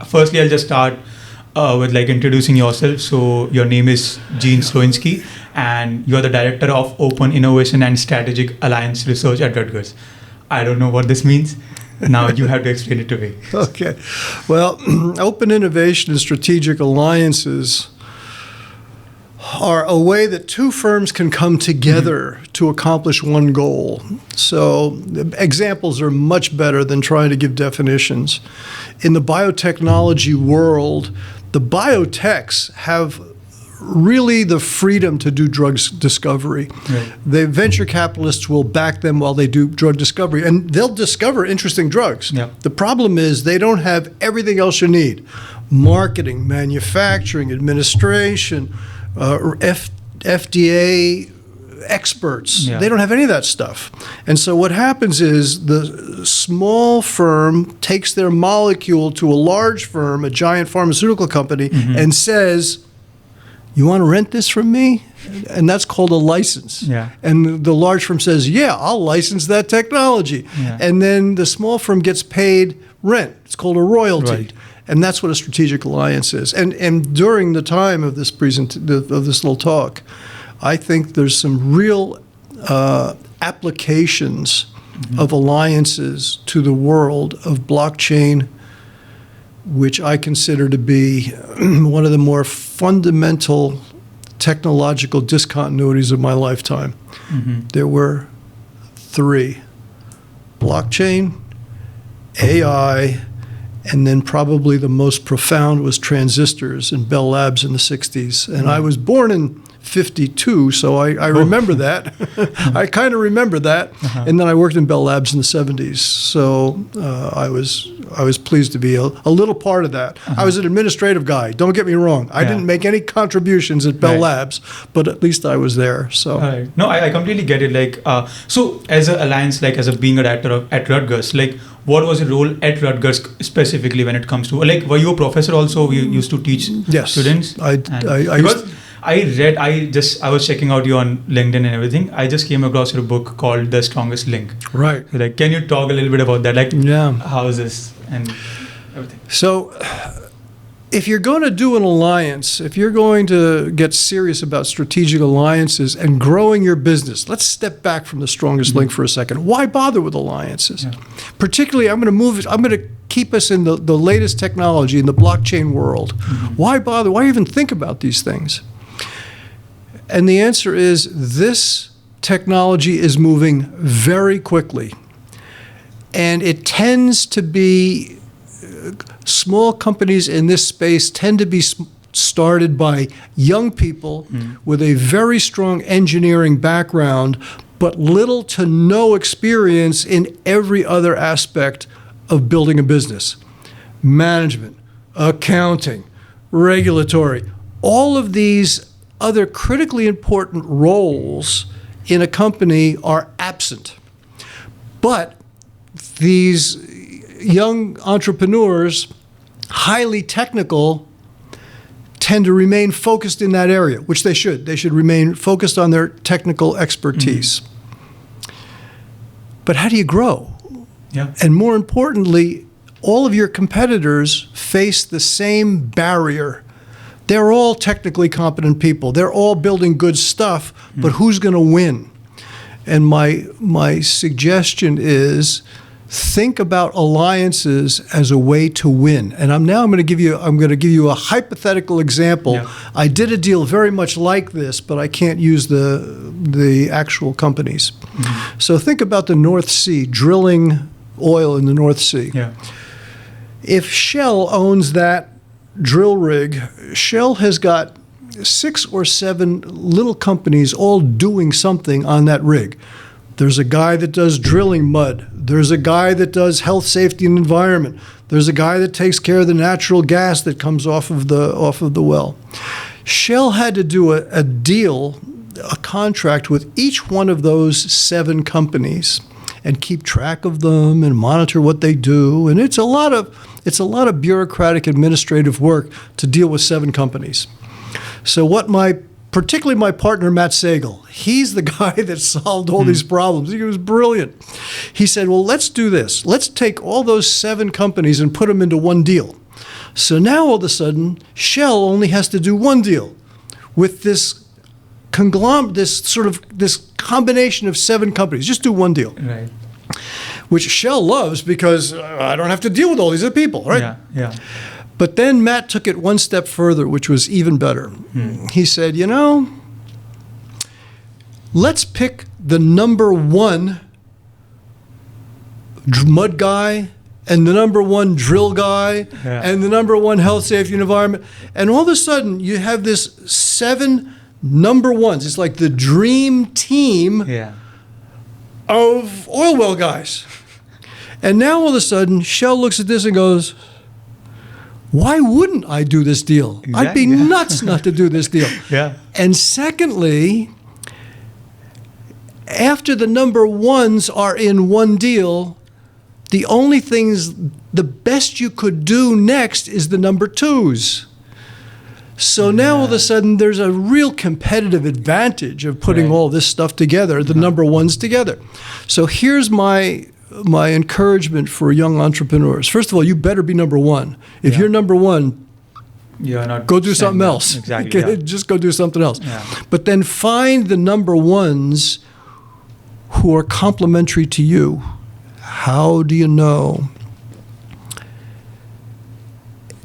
firstly, I'll just start with like introducing yourself. So your name is Gene Slowinski, and you're the Director of Open Innovation and Strategic Alliance Research at Rutgers. I don't know what this means. Now you have to explain it to me. Okay. Well, open innovation and strategic alliances are a way that two firms can come together to accomplish one goal. So examples are much better than trying to give definitions. In the biotechnology world, the biotechs have really the freedom to do drug discovery. Right. The venture capitalists will back them while they do drug discovery, and they'll discover interesting drugs. Yeah. The problem is they don't have everything else you need: marketing, manufacturing, administration, FDA experts. Yeah. They don't have any of that stuff. And so what happens is the small firm takes their molecule to a large firm, a giant pharmaceutical company, and says, "You want to rent this from me?" And that's called a license. Yeah. And the large firm says, "Yeah, I'll license that technology." Yeah. And then the small firm gets paid rent. It's called a royalty. Right. And that's what a strategic alliance is. And during the time of this of this little talk, I think there's some real applications of alliances to the world of blockchain, which I consider to be one of the more fundamental technological discontinuities of my lifetime. There were three: blockchain, AI, and then probably the most profound was transistors in Bell Labs in the 60s. And I was born in 52, so I remember that. I kind of remember that. And then I worked in Bell Labs in the 70s. So I was pleased to be a little part of that. I was an administrative guy. Don't get me wrong. I didn't make any contributions at Bell Labs, but at least I was there. So no, I completely get it. Like, so as an alliance, like as being a director at Rutgers, like what was your role at Rutgers specifically when it comes to, like, were you a professor also? You used to teach students? I was checking out you on LinkedIn and everything. I just came across your book called The Strongest Link. Right. So, like, can you talk a little bit about that? Like, Yeah. how is this and everything? So if you're going to do an alliance, if you're going to get serious about strategic alliances and growing your business, let's step back from the strongest link for a second. Why bother with alliances? Yeah. Particularly, I'm going to keep us in the latest technology in the blockchain world. Why bother? Why even think about these things? And the answer is this technology is moving very quickly. And it tends to be, small companies in this space tend to be started by young people with a very strong engineering background, but little to no experience in every other aspect of building a business. Management, accounting, regulatory, all of these other critically important roles in a company are absent. But these young entrepreneurs, highly technical, tend to remain focused in that area, which they should. They should remain focused on their technical expertise. But how do you grow? Yeah. And more importantly, all of your competitors face the same barrier. They're all technically competent people. They're all building good stuff, but who's going to win? And my suggestion is think about alliances as a way to win. And I'm going to give you a hypothetical example. Yeah. I did a deal very much like this, but I can't use the actual companies. So think about the North Sea, drilling oil in the North Sea. Yeah. If Shell owns that drill rig, Shell has got 6 or 7 little companies all doing something on that rig. There's a guy that does drilling mud. There's a guy that does health, safety, and environment. There's a guy that takes care of the natural gas that comes off of the well. Shell had to do a deal, a contract with each one of those 7 companies and keep track of them and monitor what they do. And it's a lot of bureaucratic administrative work to deal with 7 companies. So particularly my partner, Matt Sagel, he's the guy that solved all these problems. He was brilliant. He said, well, let's do this. Let's take all those 7 companies and put them into one deal. So now all of a sudden, Shell only has to do one deal with this conglomerate, this combination of 7 companies. Just do one deal. Right. Which Shell loves because I don't have to deal with all these other people, right? Yeah, yeah. But then Matt took it one step further, which was even better. He said, let's pick the number 1 mud guy and the number 1 drill guy and the number 1 health, safety, and environment. And all of a sudden, you have this 7 number 1s. It's like the dream team of oil well guys. And now all of a sudden, Shell looks at this and goes, why wouldn't I do this deal? Exactly. I'd be nuts not to do this deal. Yeah. And secondly, after the number 1s are in one deal, the only things, the best you could do next is the number 2s. So now all of a sudden there's a real competitive advantage of putting all this stuff together, the number 1s together. So here's my encouragement for young entrepreneurs. First of all, you better be number 1. If you're number 1, you're not go do something else. Exactly. Yeah. Just go do something else. Yeah. But then find the number 1s who are complementary to you. How do you know?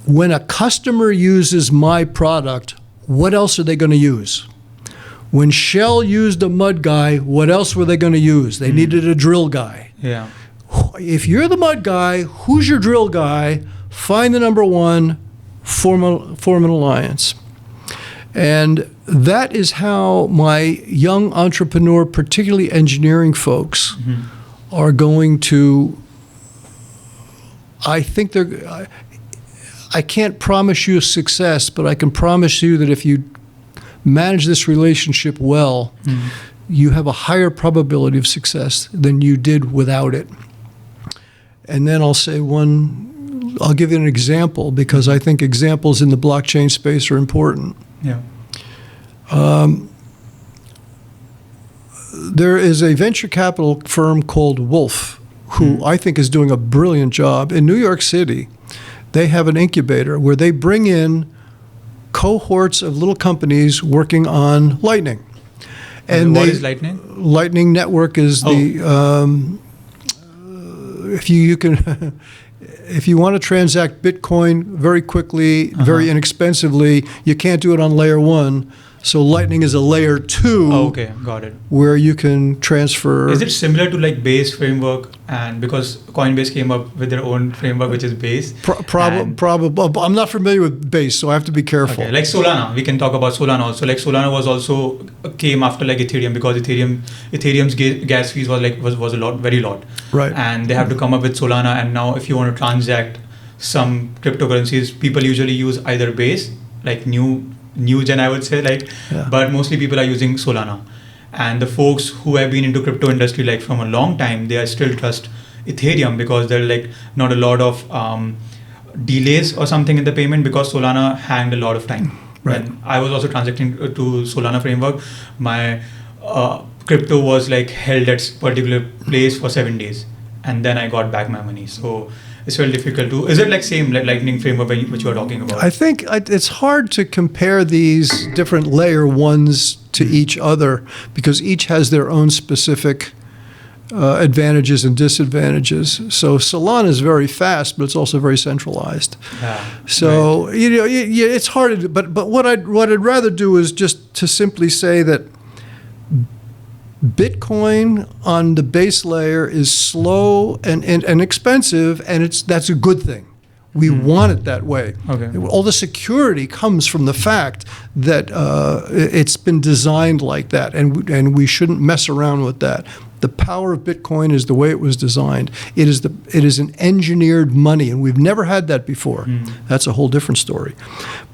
When a customer uses my product, what else are they going to use? When Shell used a mud guy, what else were they going to use? They needed a drill guy. Yeah. If you're the mud guy, who's your drill guy? Find the number 1, form an alliance. And that is how my young entrepreneur, particularly engineering folks, are going to, I think I can't promise you success, but I can promise you that if you manage this relationship well, you have a higher probability of success than you did without it. And then I'll give you an example because I think examples in the blockchain space are important. Yeah. There is a venture capital firm called Wolf, who I think is doing a brilliant job. In New York City, they have an incubator where they bring in cohorts of little companies working on Lightning. And what is Lightning? Lightning Network is if you can, if you want to transact Bitcoin very quickly, very inexpensively, you can't do it on layer 1. So Lightning is a layer 2. Oh, okay, got it. Where you can transfer. Is it similar to like Base framework? And because Coinbase came up with their own framework, which is Base. Probably. I'm not familiar with Base, so I have to be careful. Okay, like Solana, we can talk about Solana also. Like Solana was also came after like Ethereum because Ethereum's gas fees was a lot, very lot. Right. And they have to come up with Solana. And now if you want to transact some cryptocurrencies, people usually use either Base, like new gen, I would say, but mostly people are using Solana. And the folks who have been into crypto industry like from a long time, they are still trust Ethereum because there are like not a lot of delays or something in the payment because Solana hanged a lot of time. Right. When I was also transacting to Solana framework, my crypto was like held at particular place for 7 days, and then I got back my money. So it's very difficult to. Is it like same like Lightning framework which you are talking about? I think it's hard to compare these different layer 1s to each other because each has their own specific advantages and disadvantages. So Solana is very fast, but it's also very centralized. So right. It's hard to do. But what I'd rather do is just to simply say that Bitcoin on the base layer is slow and expensive, and that's a good thing. We want it that way. Okay. All the security comes from the fact that it's been designed like that, and we shouldn't mess around with that. The power of Bitcoin is the way it was designed. It is an engineered money, and we've never had that before. That's a whole different story.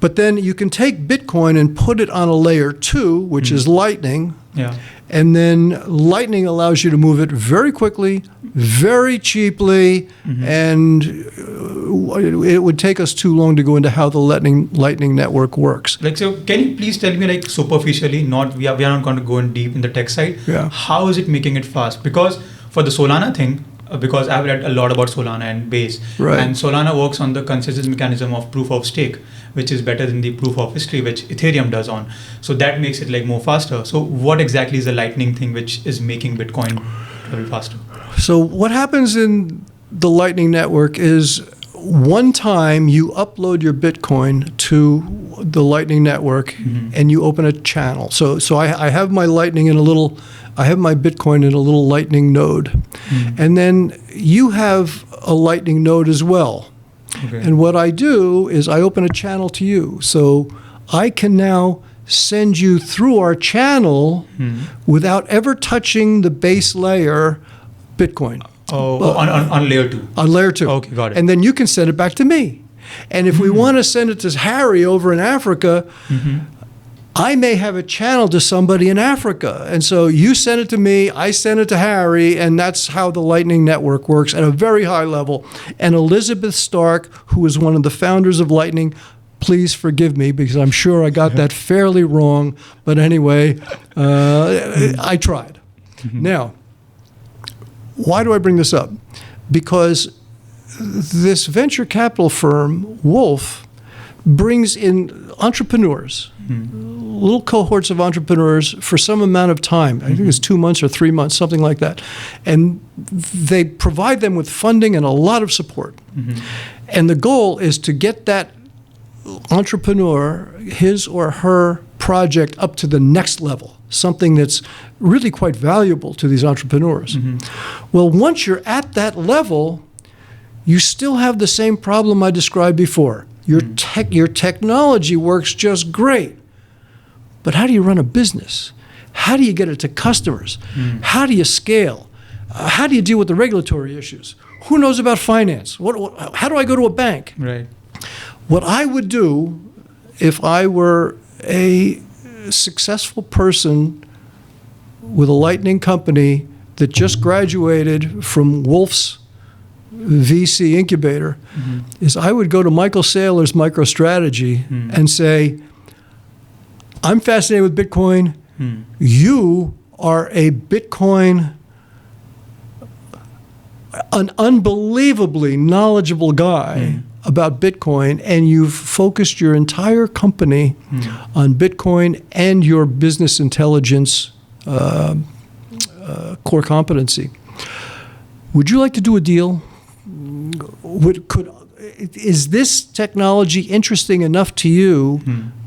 But then you can take Bitcoin and put it on a layer 2, which is Lightning. Yeah. And then Lightning allows you to move it very quickly, very cheaply, and it would take us too long to go into how the Lightning network works. Like, so can you please tell me, like, superficially, we are not going to go in deep in the tech side. Yeah. How is it making it fast? Because for the Solana thing, because I've read a lot about Solana and Base. Right. And Solana works on the consensus mechanism of proof of stake, which is better than the proof of history, which Ethereum does on. So that makes it like more faster. So what exactly is the Lightning thing which is making Bitcoin travel faster? So what happens in the Lightning Network is one time you upload your Bitcoin to the Lightning Network and you open a channel. So I have my Lightning in a little, I have my Bitcoin in a little Lightning node. And then you have a Lightning node as well. Okay. And what I do is I open a channel to you. So I can now send you through our channel without ever touching the base layer Bitcoin. On layer 2. On layer 2. Okay, got it. And then you can send it back to me. And if we want to send it to Harry over in Africa, I may have a channel to somebody in Africa. And so you send it to me, I send it to Harry, and that's how the Lightning Network works at a very high level. And Elizabeth Stark, who is one of the founders of Lightning, please forgive me because I'm sure I got that fairly wrong. But anyway, I tried. Now, why do I bring this up? Because this venture capital firm, Wolf, brings in entrepreneurs, little cohorts of entrepreneurs for some amount of time. I think it's 2 months or 3 months, something like that. And they provide them with funding and a lot of support. And the goal is to get that entrepreneur, his or her project, up to the next level, something that's really quite valuable to these entrepreneurs. Well, once you're at that level, you still have the same problem I described before. Your technology works just great, but how do you run a business? How do you get it to customers? How do you scale? How do you deal with the regulatory issues? Who knows about finance? How do I go to a bank? Right. What I would do if I were a successful person with a Lightning company that just graduated from Wolf's VC incubator is I would go to Michael Saylor's MicroStrategy and say, I'm fascinated with Bitcoin. You are a Bitcoin, an unbelievably knowledgeable guy about Bitcoin, and you've focused your entire company on Bitcoin and your business intelligence core competency. Would you like to do a deal? Is this technology interesting enough to you,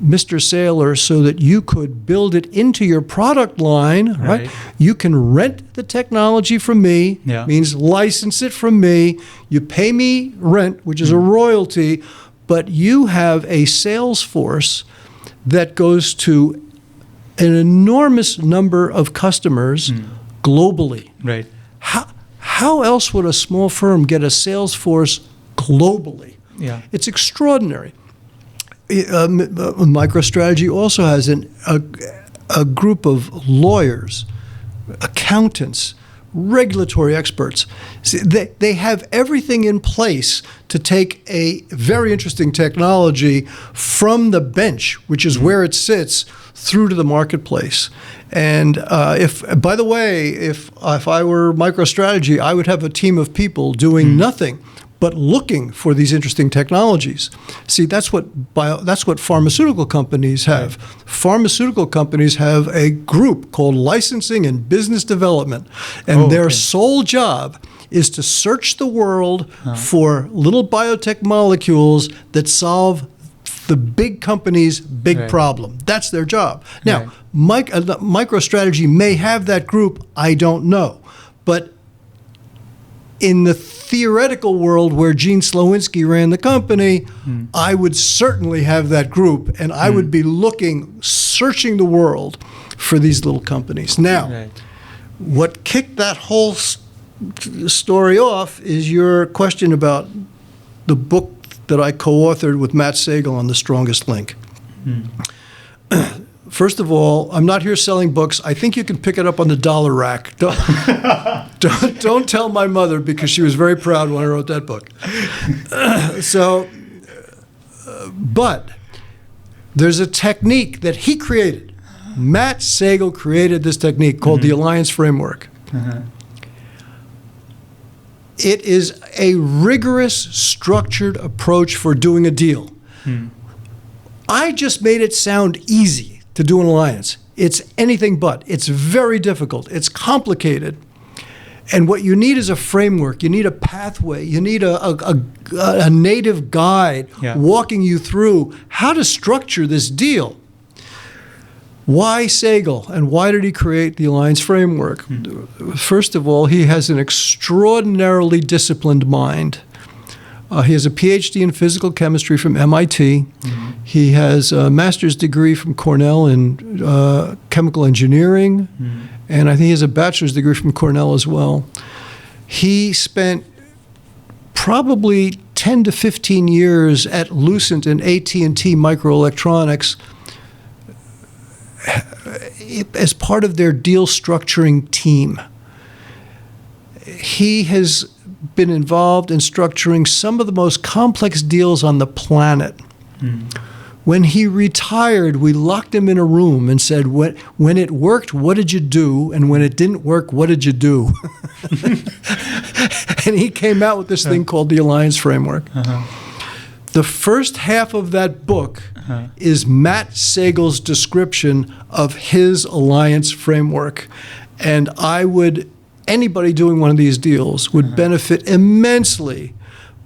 Mr. Saylor, so that you could build it into your product line, right? You can rent the technology from me, means license it from me. You pay me rent, which is a royalty, but you have a sales force that goes to an enormous number of customers globally. Right. How else would a small firm get a sales force globally? Yeah. It's extraordinary. MicroStrategy also has a group of lawyers, accountants, regulatory experts. See, they have everything in place to take a very interesting technology from the bench, which is where it sits, through to the marketplace. And by the way, if I were MicroStrategy, I would have a team of people doing nothing but looking for these interesting technologies. See, that's what pharmaceutical companies have. Pharmaceutical companies have a group called Licensing and Business Development, and their sole job is to search the world for little biotech molecules that solve the big company's big problem. That's their job. Now, MicroStrategy may have that group, I don't know. But in the theoretical world where Gene Slowinski ran the company, I would certainly have that group, and I would be searching the world for these little companies. Now, what kicked that whole story off is your question about the book that I co-authored with Matt Sagel on The Strongest Link. First of all, I'm not here selling books. I think you can pick it up on the dollar rack. Don't tell my mother, because she was very proud when I wrote that book. But there's a technique that he created. Matt Sagel created this technique called the Alliance Framework. It is a rigorous, structured approach for doing a deal. I just made it sound easy to do an alliance. It's anything but. It's very difficult. It's complicated. And what you need is a framework. You need a pathway. You need a native guide walking you through how to structure this deal. Why Siegel, and why did he create the alliance framework? First of all, he has an extraordinarily disciplined mind. He has a PhD in physical chemistry from MIT. He has a master's degree from Cornell in chemical engineering. And I think he has a bachelor's degree from Cornell as well. He spent probably 10 to 15 years at Lucent and AT&T Microelectronics as part of their deal structuring team. He has been involved in structuring some of the most complex deals on the planet. When he retired, we locked him in a room and said, when it worked, what did you do? And when it didn't work, what did you do? And he came out with this thing called the Alliance Framework. The first half of that book is Matt Siegel's description of his alliance framework. And anybody doing one of these deals would benefit immensely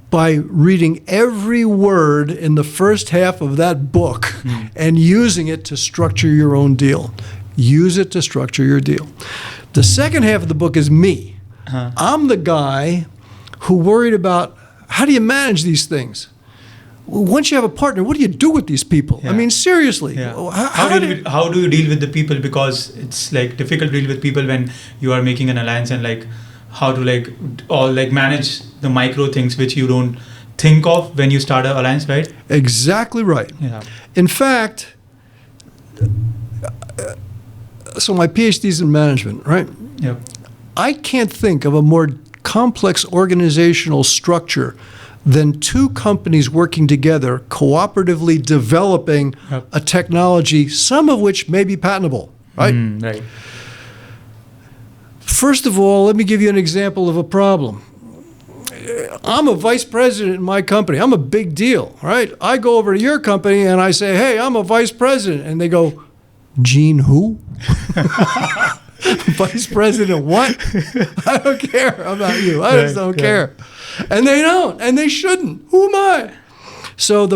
by reading every word in the first half of that book and using it to structure your own deal. Use it to structure your deal. The second half of the book is me. I'm the guy who worried about how do you manage these things? Once you have a partner, what do you do with these people? I mean, seriously. How do you deal with the people? Because it's like difficult to deal with people when you are making an alliance, and like how to manage the micro things which you don't think of when you start an alliance, right? Exactly right. In fact, so my PhD's in management, right? I can't think of a more complex organizational structure than two companies working together, cooperatively developing a technology, some of which may be patentable, right? Right. First of all, let me give you an example of a problem. I'm a vice president in my company. I'm a big deal, right? I go over to your company and I say, hey, I'm a vice president. And they go, Gene who? Vice president what? I don't care about you. I just don't care. And they don't, and they shouldn't. Who am I? So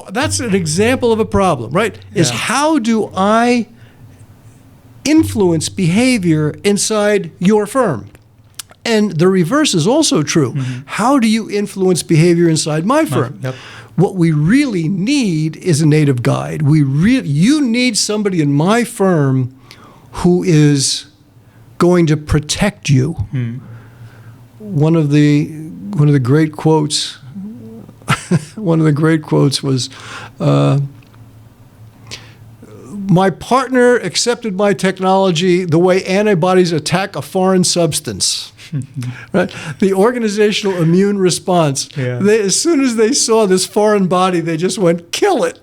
that's an example of a problem, right? Is how do I influence behavior inside your firm? And the reverse is also true. How do you influence behavior inside my firm? What we really need is a native guide. You need somebody in my firm who is going to protect you. One of the great quotes was, my partner accepted my technology the way antibodies attack a foreign substance. Right? The organizational immune response. As soon as they saw this foreign body, they just went, kill it.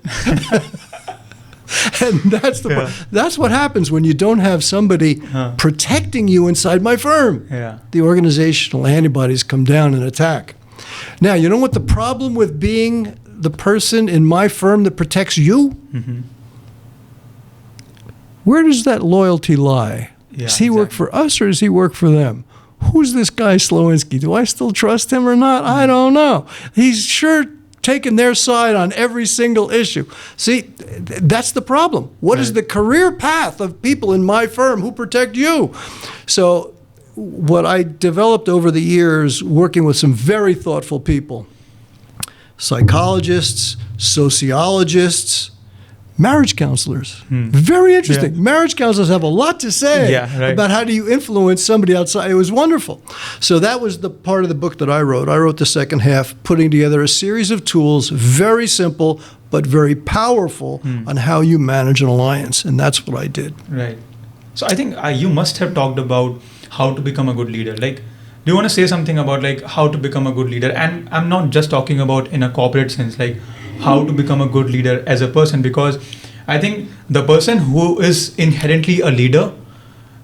And that's what happens when you don't have somebody protecting you inside my firm. The organizational antibodies come down and attack. Now, you know what the problem with being the person in my firm that protects you? Where does that loyalty lie? Does he work for us or does he work for them? Who's this guy Slowinski? Do I still trust him or not? I don't know. He's sure taking their side on every single issue. See, that's the problem. What is the career path of people in my firm who protect you? So what I developed over the years, working with some very thoughtful people, psychologists, sociologists, marriage counselors. Very interesting. Marriage counselors have a lot to say about how do you influence somebody outside. It was wonderful. So that was the part of the book that I wrote. I wrote the second half, putting together a series of tools, very simple but very powerful, on how you manage an alliance. And that's what I did. Right. So I think you must have talked about how to become a good leader. Like, do you want to say something about like how to become a good leader? And I'm not just talking about in a corporate sense, like how to become a good leader as a person, because I think the person who is inherently a leader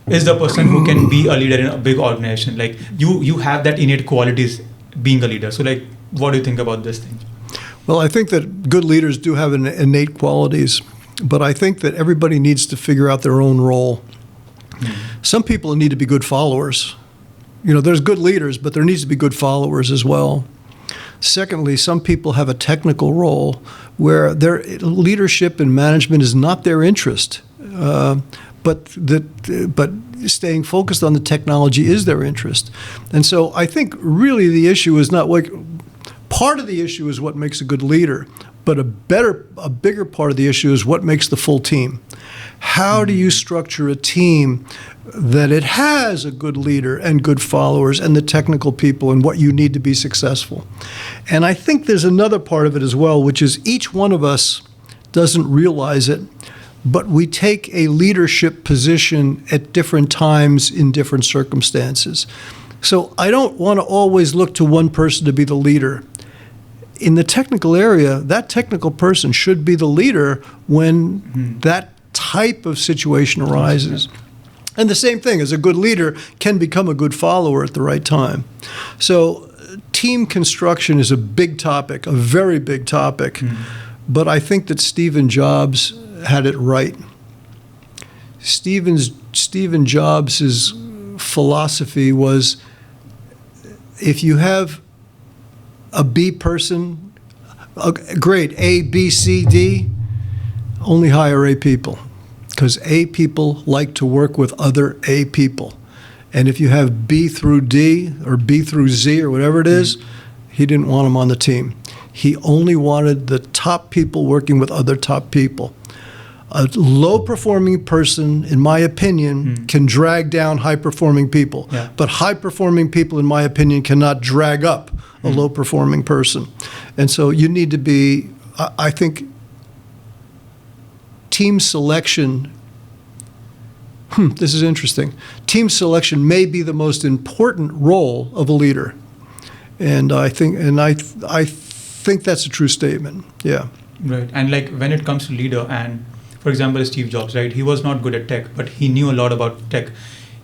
is the person who can be a leader in a big organization. Like you have that innate qualities being a leader. So like, what do you think about this thing? Well, I think that good leaders do have innate qualities, but I think that everybody needs to figure out their own role. Some people need to be good followers. There's good leaders, but there needs to be good followers as well. Secondly, some people have a technical role where their leadership and management is not their interest, but staying focused on the technology is their interest. And so I think really the issue is not like part of the issue is what makes a good leader, but a bigger part of the issue is what makes the full team. How do you structure a team that it has a good leader and good followers and the technical people and what you need to be successful? And I think there's another part of it as well, which is each one of us doesn't realize it, but we take a leadership position at different times in different circumstances. So I don't want to always look to one person to be the leader. In the technical area, that technical person should be the leader when that type of situation arises. And the same thing, as a good leader can become a good follower at the right time. So team construction is a big topic, a very big topic. But I think that Steve Jobs had it right. Steve Jobs' philosophy was, if you have a B person, a grade A, B, C, D, only hire A people, because A people like to work with other A people. And if you have B through D or B through Z or whatever it is, he didn't want them on the team. He only wanted the top people working with other top people. A low-performing person, in my opinion, can drag down high-performing people. Yeah. But high-performing people, in my opinion, cannot drag up a low-performing person. And so you need to be, I think, team selection, this is interesting. Team selection may be the most important role of a leader. And I think that's a true statement. Yeah. Right. And like when it comes to leader, and for example, Steve Jobs, right? He was not good at tech, but he knew a lot about tech.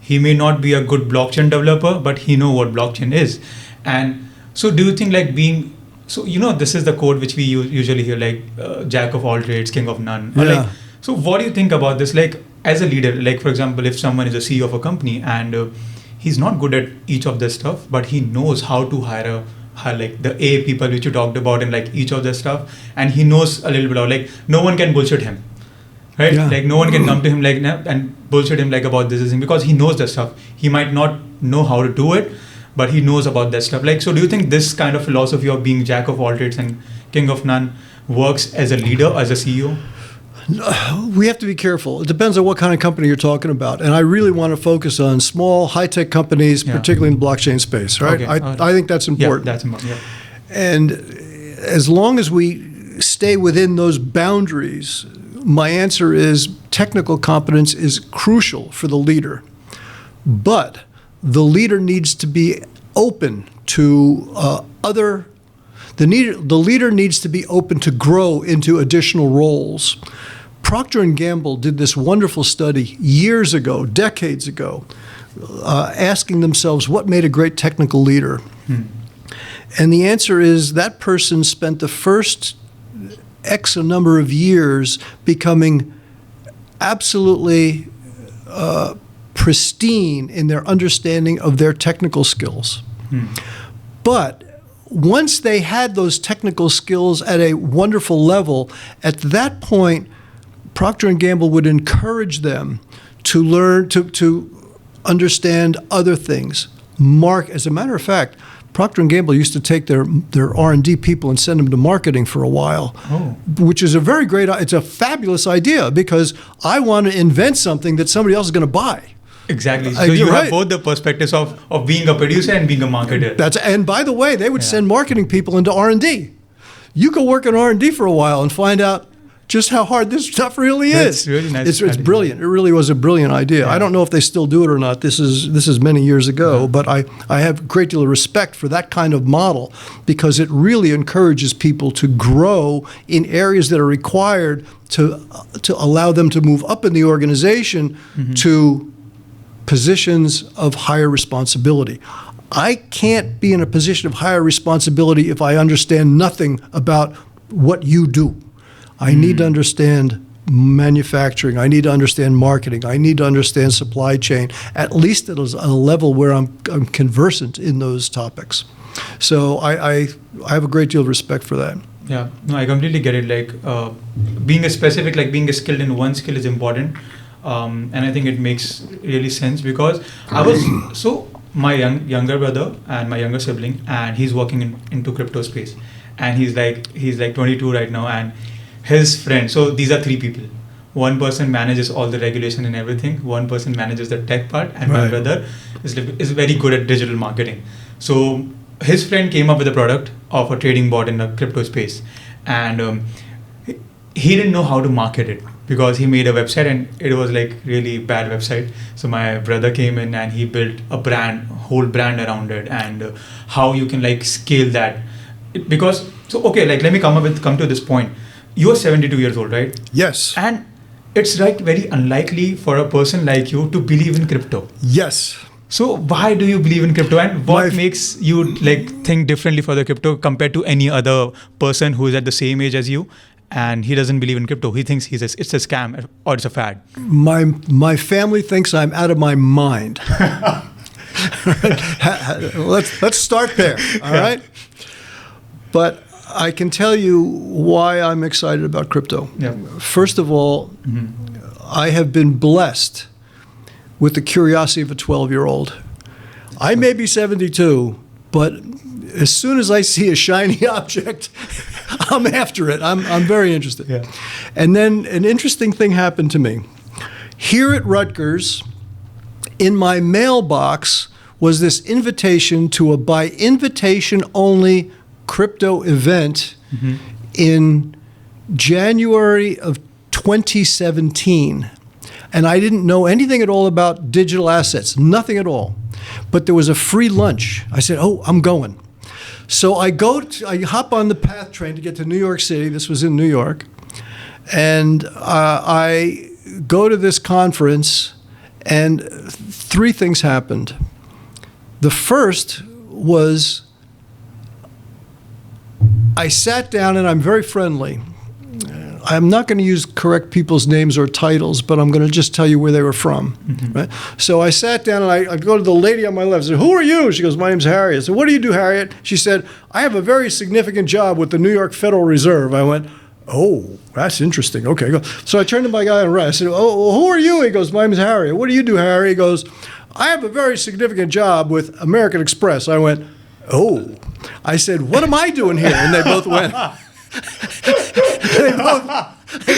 He may not be a good blockchain developer, but he know what blockchain is. And so do you think like being, so this is the quote which we usually hear, like jack of all trades, king of none. Yeah. Or like, so what do you think about this? Like as a leader, like for example, if someone is a CEO of a company and he's not good at each of this stuff, but he knows how to hire like the A people which you talked about and like each of this stuff, and he knows a little bit of, like, no one can bullshit him, right? Yeah. Like no one can come to him like and bullshit him like about this thing, because he knows the stuff. He might not know how to do it, but he knows about that stuff. Like, so do you think this kind of philosophy of being jack of all trades and king of none works as a leader, as a CEO? We have to be careful. It depends on what kind of company you're talking about. And I really want to focus on small, high-tech companies, particularly in the blockchain space, right? Okay. I think that's important. Yeah, that's important. Yeah. And as long as we stay within those boundaries, my answer is technical competence is crucial for the leader. But the leader needs to be open to the leader needs to be open to grow into additional roles. Procter & Gamble did this wonderful study years ago, decades ago, asking themselves what made a great technical leader. And the answer is that person spent the first X number of years becoming absolutely pristine in their understanding of their technical skills. But once they had those technical skills at a wonderful level, at that point, Procter & Gamble would encourage them to learn, to understand other things. As a matter of fact, Procter & Gamble used to take their R&D people and send them to marketing for a while, which is it's a fabulous idea, because I want to invent something that somebody else is going to buy. Exactly. So you have both the perspectives of being a producer and being a marketer. And by the way, they would send marketing people into R&D. You go work in R&D for a while and find out just how hard this stuff really is. It's really nice. It's brilliant. It really was a brilliant idea. I don't know if they still do it or not. This is many years ago, but I have a great deal of respect for that kind of model, because it really encourages people to grow in areas that are required to allow them to move up in the organization to positions of higher responsibility. I can't be in a position of higher responsibility if I understand nothing about what you do. I need to understand manufacturing. I need to understand marketing. I need to understand supply chain, at least at a level where I'm conversant in those topics. So I have a great deal of respect for that. Yeah, no, I completely get it. Like being a specific, like being a skilled in one skill is important. And I think it makes really sense because I was, so my younger brother and my younger sibling, and he's working into crypto space. And he's like 22 right now, and his friend, so these are three people. One person manages all the regulation and everything. One person manages the tech part, and my brother is very good at digital marketing. So his friend came up with a product of a trading bot in the crypto space, and he didn't know how to market it because he made a website and it was like really bad website. So my brother came in and he built a whole brand around it, and how you can like scale that. Because let me come to this point. You are 72 years old, right? Yes. And it's like very unlikely for a person like you to believe in crypto. Yes. So why do you believe in crypto, and what makes you like think differently for the crypto compared to any other person who is at the same age as you and he doesn't believe in crypto? He thinks it's a scam or it's a fad. My family thinks I'm out of my mind. Let's start there. All right. But I can tell you why I'm excited about crypto. Yeah. First of all, I have been blessed with the curiosity of a 12-year-old. I may be 72, but as soon as I see a shiny object, I'm after it. I'm very interested. Yeah. And then an interesting thing happened to me. Here at Rutgers, in my mailbox was this invitation to a by invitation only crypto event in January of 2017. And I didn't know anything at all about digital assets, nothing at all. But there was a free lunch. I said, oh, I'm going. So I hop on the PATH train to get to New York City. This was in New York. And I go to this conference, and three things happened. The first was I sat down, and I'm very friendly. I'm not going to use correct people's names or titles, but I'm going to just tell you where they were from. Right? So I sat down, and I go to the lady on my left. I said, who are you? She goes, my name's Harriet. I said, what do you do, Harriet? She said, I have a very significant job with the New York Federal Reserve. I went, oh, that's interesting. Okay. So I turned to my guy on the right. I said, oh, who are you? He goes, my name's Harriet. What do you do, Harry? He goes, I have a very significant job with American Express. I went, oh. I said, what am I doing here? And they both went. They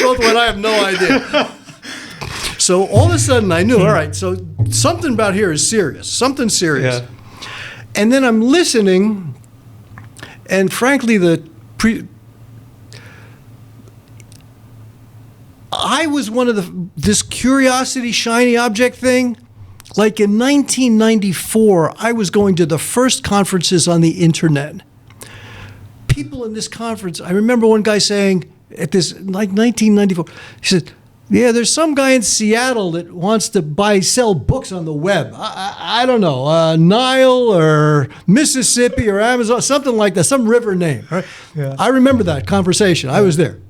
both went, I have no idea. So all of a sudden I knew, all right, so something about here is serious, something serious. Yeah. And then I'm listening, and frankly, I was one of this curiosity, shiny object thing. Like in 1994, I was going to the first conferences on the internet. People in this conference, I remember one guy saying at this, like 1994, he said, yeah, there's some guy in Seattle that wants to sell books on the web. I don't know, Nile or Mississippi or Amazon, something like that, some river name. Right? Yeah. I remember that conversation. I was there.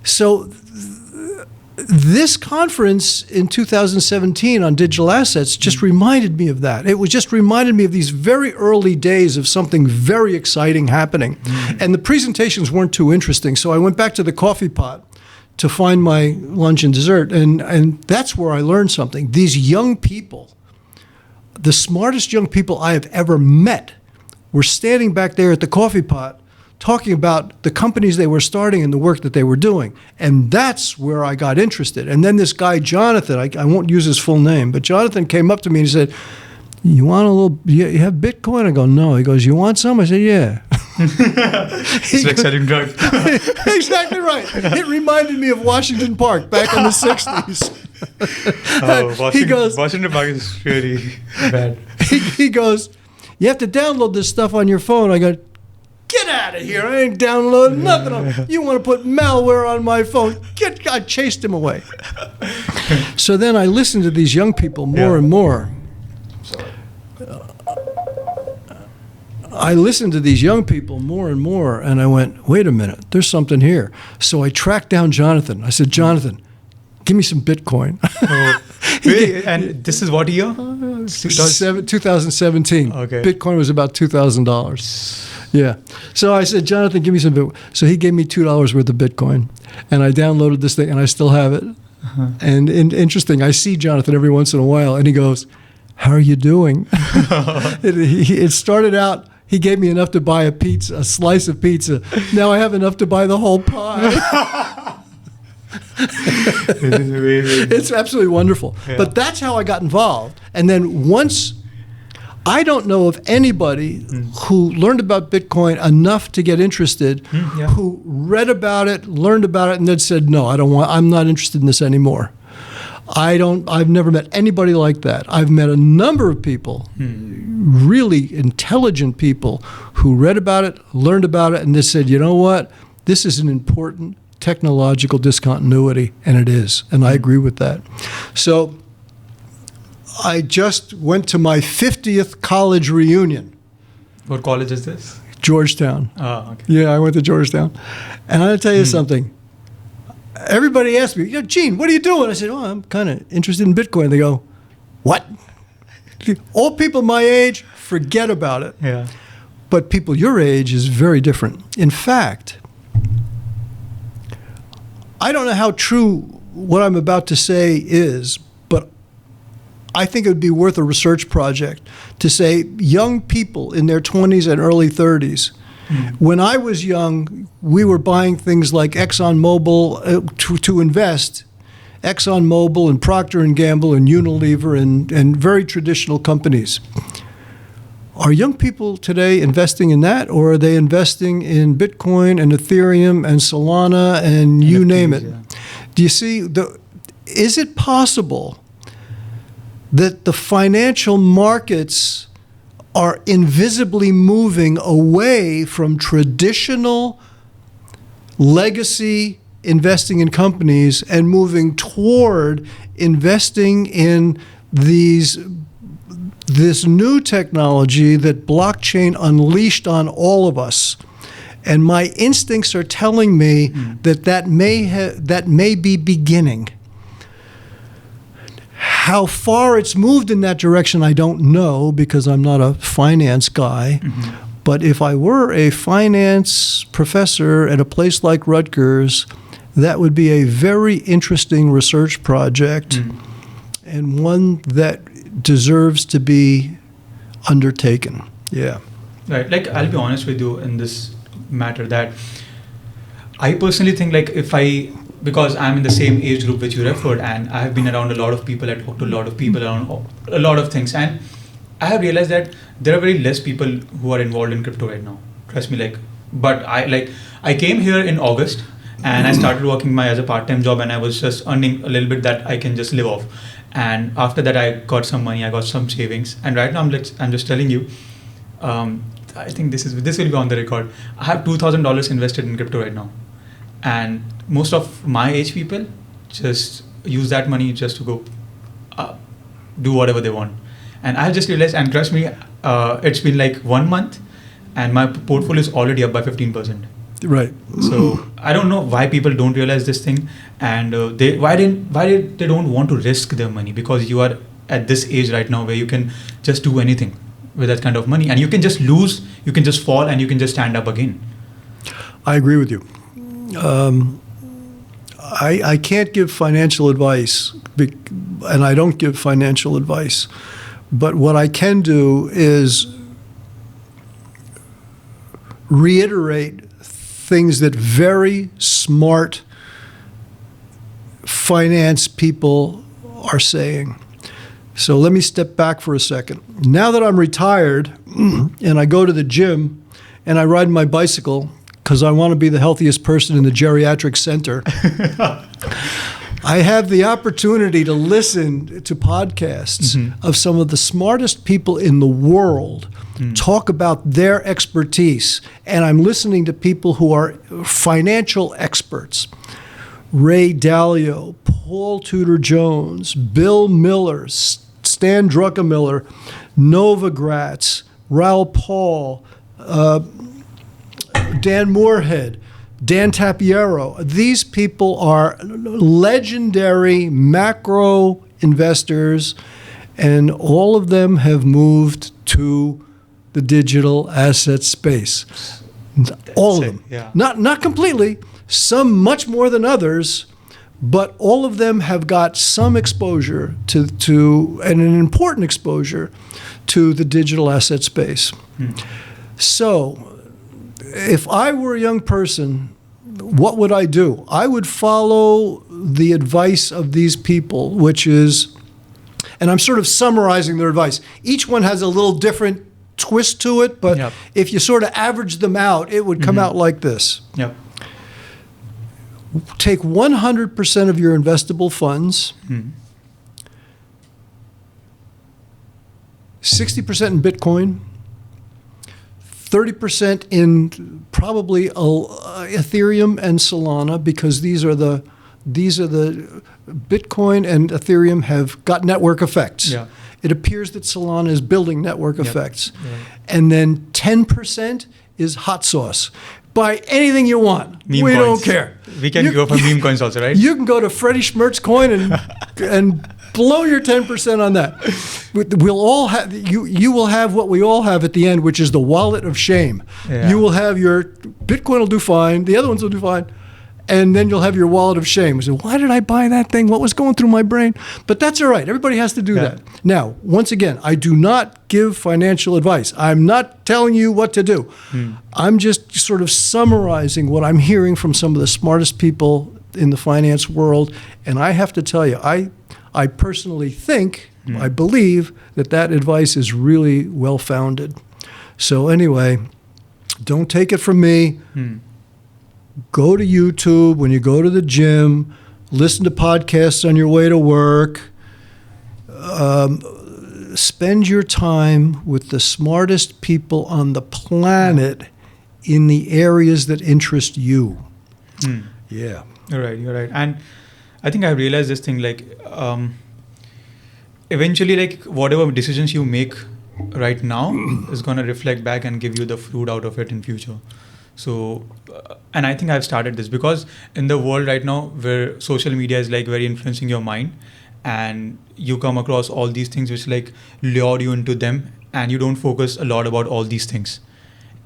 So this conference in 2017 on digital assets just reminded me of that. It was just reminded me of these very early days of something very exciting happening. And the presentations weren't too interesting, so I went back to the coffee pot to find my lunch and dessert, and that's where I learned something. These young people, the smartest young people I have ever met, were standing back there at the coffee pot talking about the companies they were starting and the work that they were doing. And that's where I got interested. And then this guy, Jonathan, I won't use his full name, but Jonathan came up to me and he said, you have Bitcoin? I go, no. He goes, you want some? I said, yeah. It's like selling drugs. Exactly right. It reminded me of Washington Park back in the 60s. Washington Park is really bad. He goes, you have to download this stuff on your phone. I go, get out of here. I ain't downloading nothing. You want to put malware on my phone. I chased him away. So then I listened to these young people more and more. I listened to these young people more and more, and I went, wait a minute, there's something here. So I tracked down Jonathan. I said, Jonathan, give me some Bitcoin. Really? And this is what year? 2017. Okay. Bitcoin was about $2,000. Yeah. So I said, Jonathan, give me some Bitcoin. So he gave me $2 worth of Bitcoin, and I downloaded this thing, and I still have it. And interesting, I see Jonathan every once in a while, and he goes, how are you doing? It started out, he gave me enough to buy a slice of pizza. Now I have enough to buy the whole pie. It's absolutely wonderful. Yeah. But that's how I got involved. And then once, I don't know of anybody who learned about Bitcoin enough to get interested, who read about it, learned about it, and then said, no, I'm not interested in this anymore. I've never met anybody like that. I've met a number of people, really intelligent people, who read about it, learned about it, and they said, you know what? This is an important technological discontinuity, and it is. And I agree with that. So I just went to my 50th college reunion. What college is this? Georgetown. Oh, okay. Yeah, I went to Georgetown. And I'll tell you something. Everybody asked me, Gene, what are you doing? I said, oh, I'm kind of interested in Bitcoin. They go, what? All people my age, forget about it. Yeah. But people your age is very different. In fact, I don't know how true what I'm about to say is, but I think it would be worth a research project to say young people in their 20s and early 30s. When I was young, we were buying things like ExxonMobil to invest. ExxonMobil and Procter & Gamble and Unilever and very traditional companies. Are young people today investing in that, or are they investing in Bitcoin and Ethereum and Solana and you name it? Yeah. Do you see, is it possible that the financial markets are invisibly moving away from traditional legacy investing in companies and moving toward investing in this new technology that blockchain unleashed on all of us? And my instincts are telling me that may be beginning. How far it's moved in that direction, I don't know, because I'm not a finance guy. But if I were a finance professor at a place like Rutgers, that would be a very interesting research project and one that deserves to be undertaken. Yeah. Right. Like, I'll be honest with you in this matter that I personally think, like, because I'm in the same age group which you referred, and I have been around a lot of people, I talked to a lot of people around a lot of things, and I have realized that there are very less people who are involved in crypto right now. Trust me, but I came here in August, and I started working as a part-time job, and I was just earning a little bit that I can just live off. And after that, I got some money, I got some savings, and right now I'm just telling you, I think this will be on the record. I have $2,000 invested in crypto right now. And most of my age people just use that money just to go do whatever they want. And I just realized, and trust me, it's been like 1 month and my portfolio is already up by 15%. Right. So I don't know why people don't realize this thing, and why they don't want to risk their money, because you are at this age right now where you can just do anything with that kind of money, and you can just lose, you can just fall, and you can just stand up again. I agree with you. I can't give financial advice, and I don't give financial advice. But what I can do is reiterate things that very smart finance people are saying. So let me step back for a second. Now that I'm retired and I go to the gym and I ride my bicycle because I want to be the healthiest person in the geriatric center, I have the opportunity to listen to podcasts of some of the smartest people in the world talk about their expertise. And I'm listening to people who are financial experts. Ray Dalio, Paul Tudor Jones, Bill Miller, Stan Druckenmiller, Nova Gratz, Raoul Paul, Dan Moorhead, Dan Tapiero. These people are legendary macro investors, and all of them have moved to the digital asset space. All of them. Yeah. Not completely, some much more than others, but all of them have got some exposure to and an important exposure to the digital asset space. So if I were a young person, what would I do? I would follow the advice of these people, which is, and I'm sort of summarizing their advice. Each one has a little different twist to it, but Yep. if you sort of average them out, it would come out like this. Yep. Take 100% of your investable funds, 60% in Bitcoin, 30% in probably Ethereum and Solana, because these are the Bitcoin and Ethereum have got network effects. Yeah. It appears that Solana is building network effects. Yeah. And then 10% is hot sauce. Buy anything you want. Meme we coins. don't care. We can go for meme coins also, right? You can go to Freddie Schmertz coin and blow your 10% on that. We'll all have you will have what we all have at the end, which is the wallet of shame. Yeah. You will have your Bitcoin will do fine, the other ones will do fine, and then you'll have your wallet of shame. So why did I buy that thing? What was going through my brain? But that's all right. Everybody has to do that. Now, once again, I do not give financial advice. I'm not telling you what to do. I'm just sort of summarizing what I'm hearing from some of the smartest people in the finance world. And I have to tell you, I personally think, I believe that advice is really well-founded. So anyway, don't take it from me. Go to YouTube when you go to the gym, listen to podcasts on your way to work. Spend your time with the smartest people on the planet in the areas that interest you. Yeah. You're right. And I think I realized this thing, like, eventually, like, whatever decisions you make right now is going to reflect back and give you the fruit out of it in future. So, and I think I've started this because in the world right now where social media is like very influencing your mind, and you come across all these things which like lure you into them, and you don't focus a lot about all these things,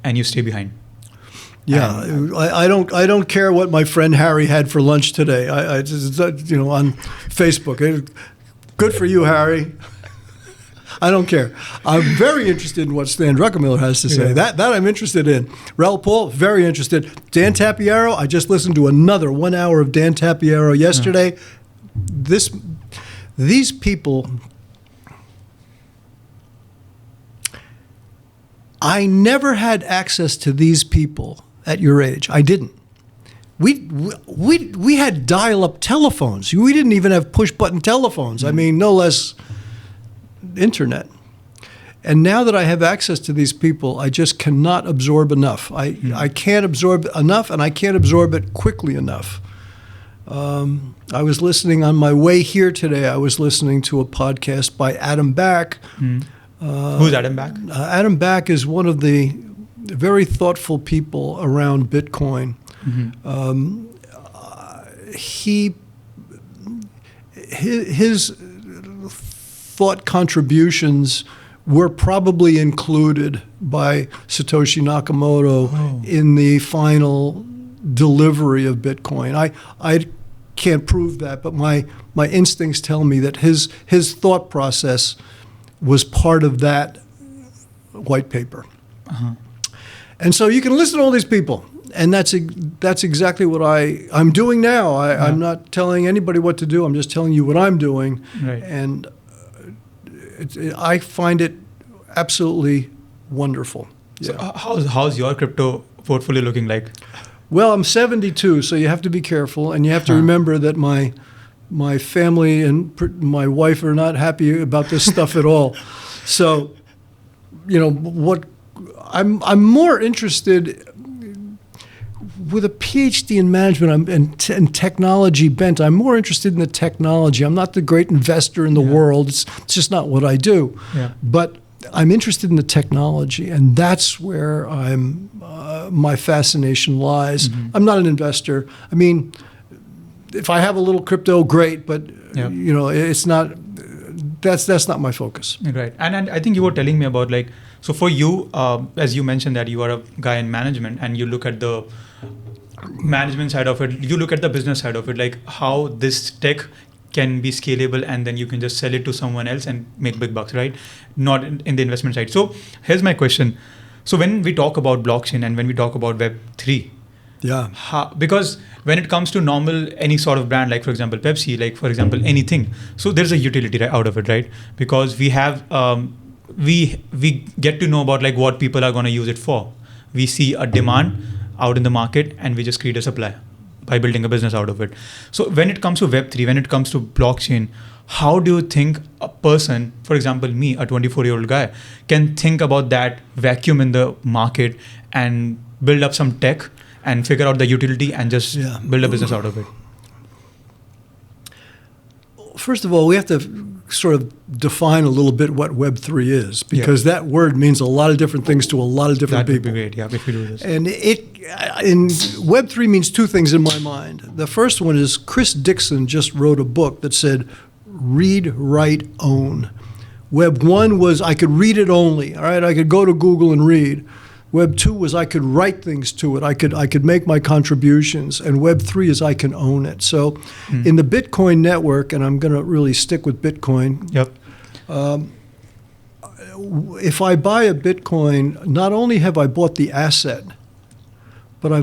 and you stay behind. Yeah, I don't care what my friend Harry had for lunch today. I just, on Facebook. Good for you, Harry. I don't care. I'm very interested in what Stan Druckenmiller has to say. Yeah. That I'm interested in. Raoul Paul, very interested. Dan Tapiero, I just listened to another 1 hour of Dan Tapiero yesterday. These people, I never had access to these people at your age. I didn't. We had dial-up telephones. We didn't even have push-button telephones. I mean, no less internet. And now that I have access to these people, I just cannot absorb enough. I can't absorb enough, and I can't absorb it quickly enough. I was listening on my way here today. I was listening to a podcast by Adam Back. Who's Adam Back? Adam Back is one of the very thoughtful people around Bitcoin. His thought contributions were probably included by Satoshi Nakamoto in the final delivery of Bitcoin. I can't prove that, but my instincts tell me that his thought process was part of that white paper. And so you can listen to all these people, and that's exactly what I'm doing now. I'm not telling anybody what to do. I'm just telling you what I'm doing. Right. And I find it absolutely wonderful. So how's your crypto portfolio looking like? Well, I'm 72, so you have to be careful, and you have to remember that my family and my wife are not happy about this stuff at all. So, what I'm more interested. with a PhD in management and technology bent, I'm more interested in the technology. I'm not the great investor in the world. It's just not what I do. Yeah. But I'm interested in the technology, and that's where my fascination lies. Mm-hmm. I'm not an investor. I mean, if I have a little crypto, great, but it's not. That's not my focus. Right, and I think you were telling me about so for you, as you mentioned that you are a guy in management, and you look at the management side of it, you look at the business side of it, like how this tech can be scalable, and then you can just sell it to someone else and make big bucks, right? Not in the investment side. So here's my question. So when we talk about blockchain and when we talk about Web3, because when it comes to normal, any sort of brand, like for example, Pepsi, like for example, anything. So there's a utility out of it, right? Because we have, we get to know about what people are going to use it for. We see a demand out in the market and we just create a supply by building a business out of it. So when it comes to Web3, when it comes to blockchain, how do you think a person, for example, me, a 24-year-old guy, can think about that vacuum in the market and build up some tech and figure out the utility and just build a business out of it? First of all, we have to sort of define a little bit what Web3 is, because that word means a lot of different things to a lot of different people. That would be great, if we do this. And Web3 means two things in my mind. The first one is Chris Dixon just wrote a book that said, read, write, own. Web 1 was I could read it only, all right? I could go to Google and read. Web 2 was I could write things to it. I could make my contributions. And Web 3 is I can own it. So in the Bitcoin network, and I'm going to really stick with Bitcoin. Yep. If I buy a Bitcoin, not only have I bought the asset, but I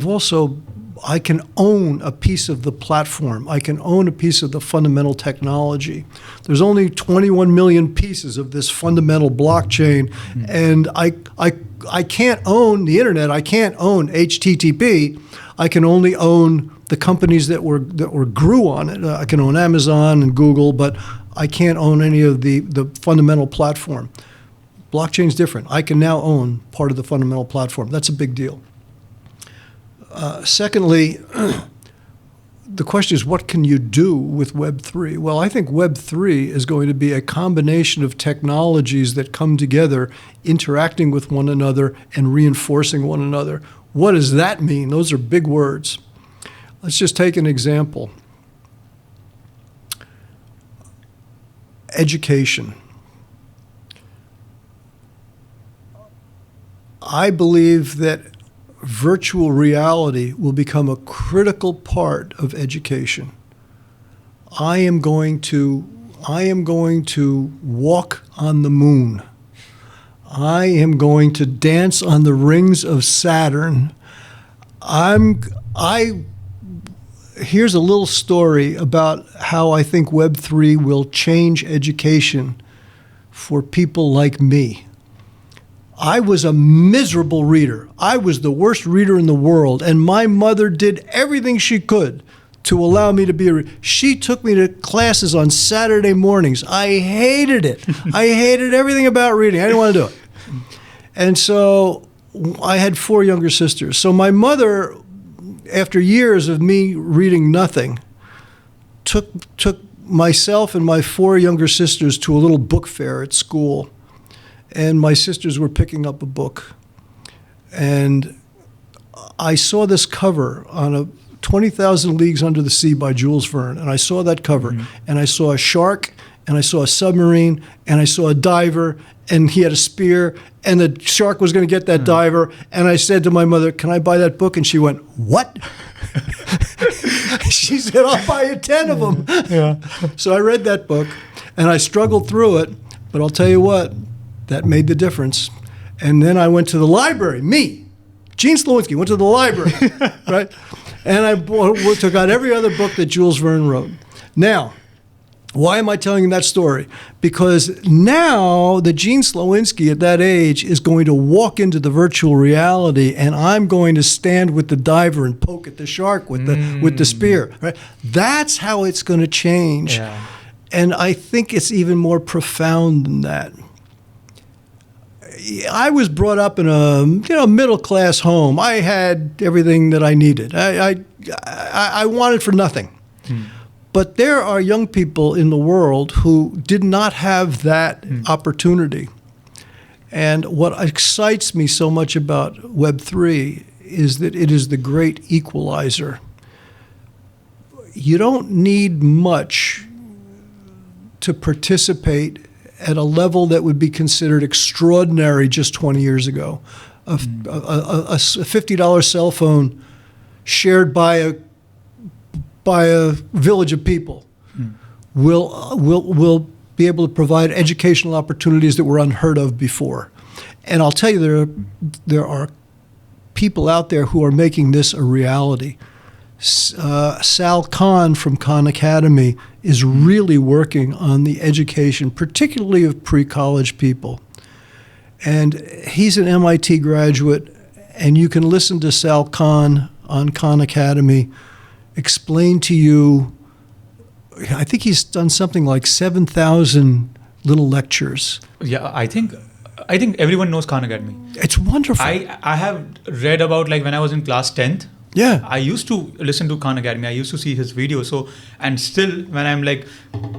can own a piece of the platform. I can own a piece of the fundamental technology. There's only 21 million pieces of this fundamental blockchain, and I can't own the internet. I can't own HTTP. I can only own the companies that grew on it. I can own Amazon and Google, but I can't own any of the fundamental platform. Blockchain's different. I can now own part of the fundamental platform. That's a big deal. Secondly, the question is, what can you do with Web3? Well, I think Web3 is going to be a combination of technologies that come together, interacting with one another and reinforcing one another. What does that mean? Those are big words. Let's just take an example. Education. I believe that virtual reality will become a critical part of education. I am going to walk on the moon. I am going to dance on the rings of Saturn. Here's a little story about how I think Web3 will change education for people like me. I was a miserable reader. I was the worst reader in the world, and my mother did everything she could to allow me to be a reader. She took me to classes on Saturday mornings. I hated it. I hated everything about reading. I didn't want to do it. And so I had 4 younger sisters. So my mother, after years of me reading nothing, took myself and my 4 younger sisters to a little book fair at school. And my sisters were picking up a book. And I saw this cover on a 20,000 Leagues Under the Sea by Jules Verne. And I saw that cover. And I saw a shark, and I saw a submarine, and I saw a diver, and he had a spear, and the shark was going to get that diver. And I said to my mother, "Can I buy that book?" And she went, "What?" She said, "I'll buy you 10 of them." Yeah. So I read that book, and I struggled through it. But I'll tell you what, that made the difference. And then I went to the library. Me, Gene Slowinski, went to the library, right? And I took out every other book that Jules Verne wrote. Now, why am I telling you that story? Because now the Gene Slowinski at that age is going to walk into the virtual reality, and I'm going to stand with the diver and poke at the shark with the spear. Right? That's how it's going to change. Yeah. And I think it's even more profound than that. I was brought up in a middle class home. I had everything that I needed. I wanted for nothing. But there are young people in the world who did not have that opportunity. And what excites me so much about Web3 is that it is the great equalizer. You don't need much to participate at a level that would be considered extraordinary just 20 years ago. A $50 cell phone shared by a village of people will be able to provide educational opportunities that were unheard of before. And I'll tell you, there are people out there who are making this a reality. Sal Khan from Khan Academy is really working on the education, particularly of pre-college people. And he's an MIT graduate, and you can listen to Sal Khan on Khan Academy explain to you, I think he's done something like 7,000 little lectures. Yeah, I think everyone knows Khan Academy. It's wonderful. I have read about, like, when I was in class 10th. Yeah. I used to listen to Khan Academy. I used to see his videos. So, and still when I'm like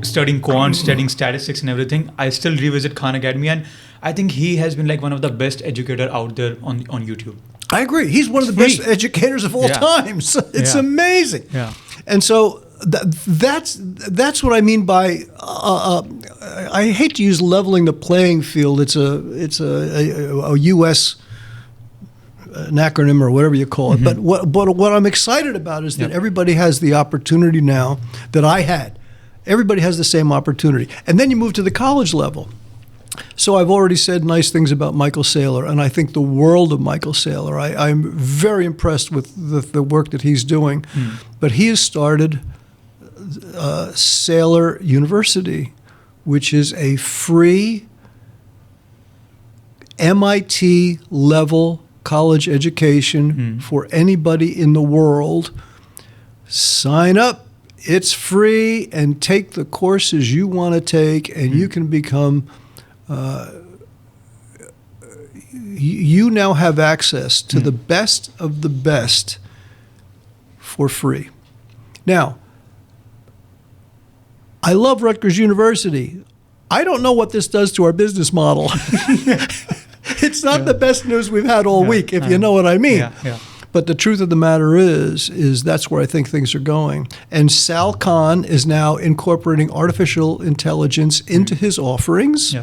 studying quant, studying statistics and everything, I still revisit Khan Academy. And I think he has been like one of the best educator out there on YouTube. I agree. He's one of the best educators of all time. So it's amazing. Yeah. And so that's what I mean by I hate to use leveling the playing field. It's a U.S. an acronym or whatever you call it. But what I'm excited about is that everybody has the opportunity now that I had. Everybody has the same opportunity. And then you move to the college level. So I've already said nice things about Michael Saylor, and I think the world of Michael Saylor. I'm very impressed with the work that he's doing. But he has started Saylor University, which is a free MIT-level college education for anybody in the world. Sign up. It's free, and take the courses you want to take, and you can become... you now have access to the best of the best for free. Now, I love Rutgers University. I don't know what this does to our business model. It's not the best news we've had all week, if you know what I mean. But the truth of the matter is that's where I think things are going. And Sal Khan is now incorporating artificial intelligence into his offerings.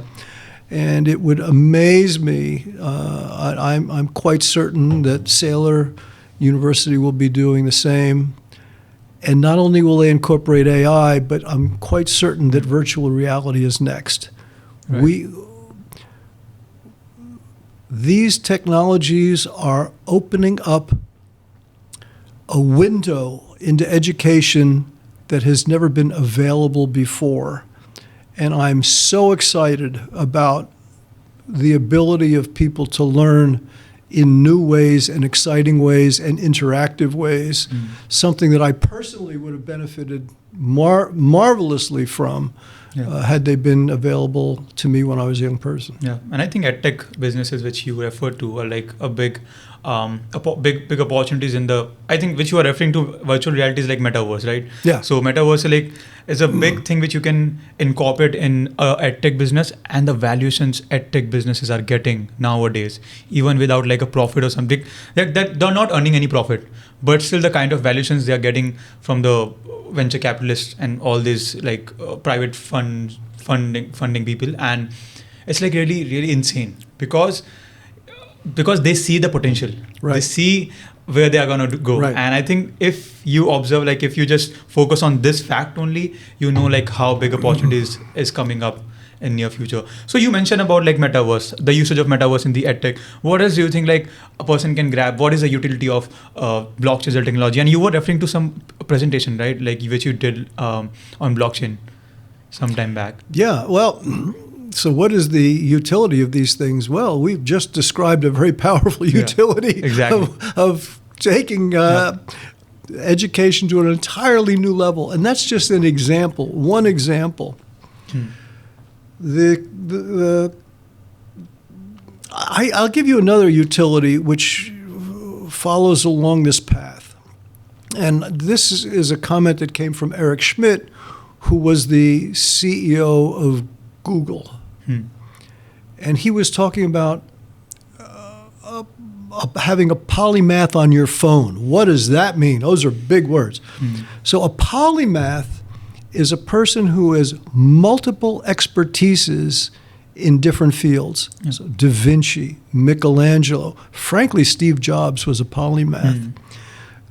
And it would amaze me. I'm quite certain that Saylor University will be doing the same. And not only will they incorporate AI, but I'm quite certain that virtual reality is next. These technologies are opening up a window into education that has never been available before. And I'm so excited about the ability of people to learn in new ways and exciting ways and interactive ways, something that I personally would have benefited marvelously from had they been available to me when I was a young person. And I think edtech businesses, which you refer to, are like a big opportunities in the, I think, which you are referring to, virtual reality is like metaverse, right? So metaverse is a big thing which you can incorporate in a edtech business, and the valuations edtech businesses are getting nowadays, even without like a profit or something, that they're not earning any profit, but still the kind of valuations they are getting from the venture capitalists and all these like private funding people, and it's like really, really insane because they see the potential. They see where they are going to go. And I think if you observe, like if you just focus on this fact only, you know like how big opportunities is coming up in near future. So you mentioned about like metaverse, the usage of metaverse in the edtech. What else do you think like a person can grab? What is the utility of blockchain technology? And you were referring to some presentation, right? Like which you did on blockchain some time back. So what is the utility of these things? Well, we've just described a very powerful utility of taking education to an entirely new level. And that's just an example, one example. I'll give you another utility which follows along this path. And this is a comment that came from Eric Schmidt, who was the CEO of Google. And he was talking about having a polymath on your phone. What does that mean? Those are big words. So a polymath is a person who has multiple expertises in different fields. So Da Vinci, Michelangelo. Frankly, Steve Jobs was a polymath.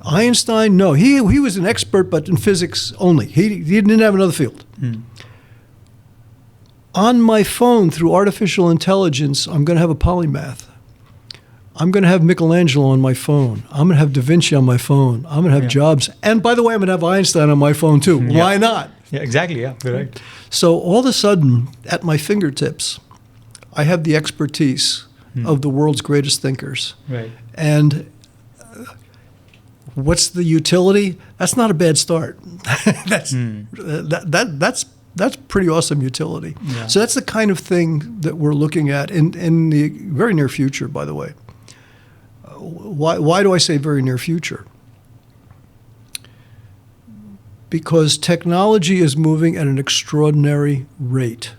Einstein, no, he was an expert, but in physics only. He didn't have another field. On my phone, through artificial intelligence, I'm going to have a polymath. I'm going to have Michelangelo on my phone. I'm going to have Da Vinci on my phone. I'm going to have Jobs. And by the way, I'm going to have Einstein on my phone too. Why not? Yeah, exactly. Yeah, you're right. So all of a sudden, at my fingertips, I have the expertise of the world's greatest thinkers. Right. And what's the utility? That's not a bad start. That's pretty awesome utility. Yeah. So that's the kind of thing that we're looking at in the very near future, by the way. Why do I say very near future? Because technology is moving at an extraordinary rate.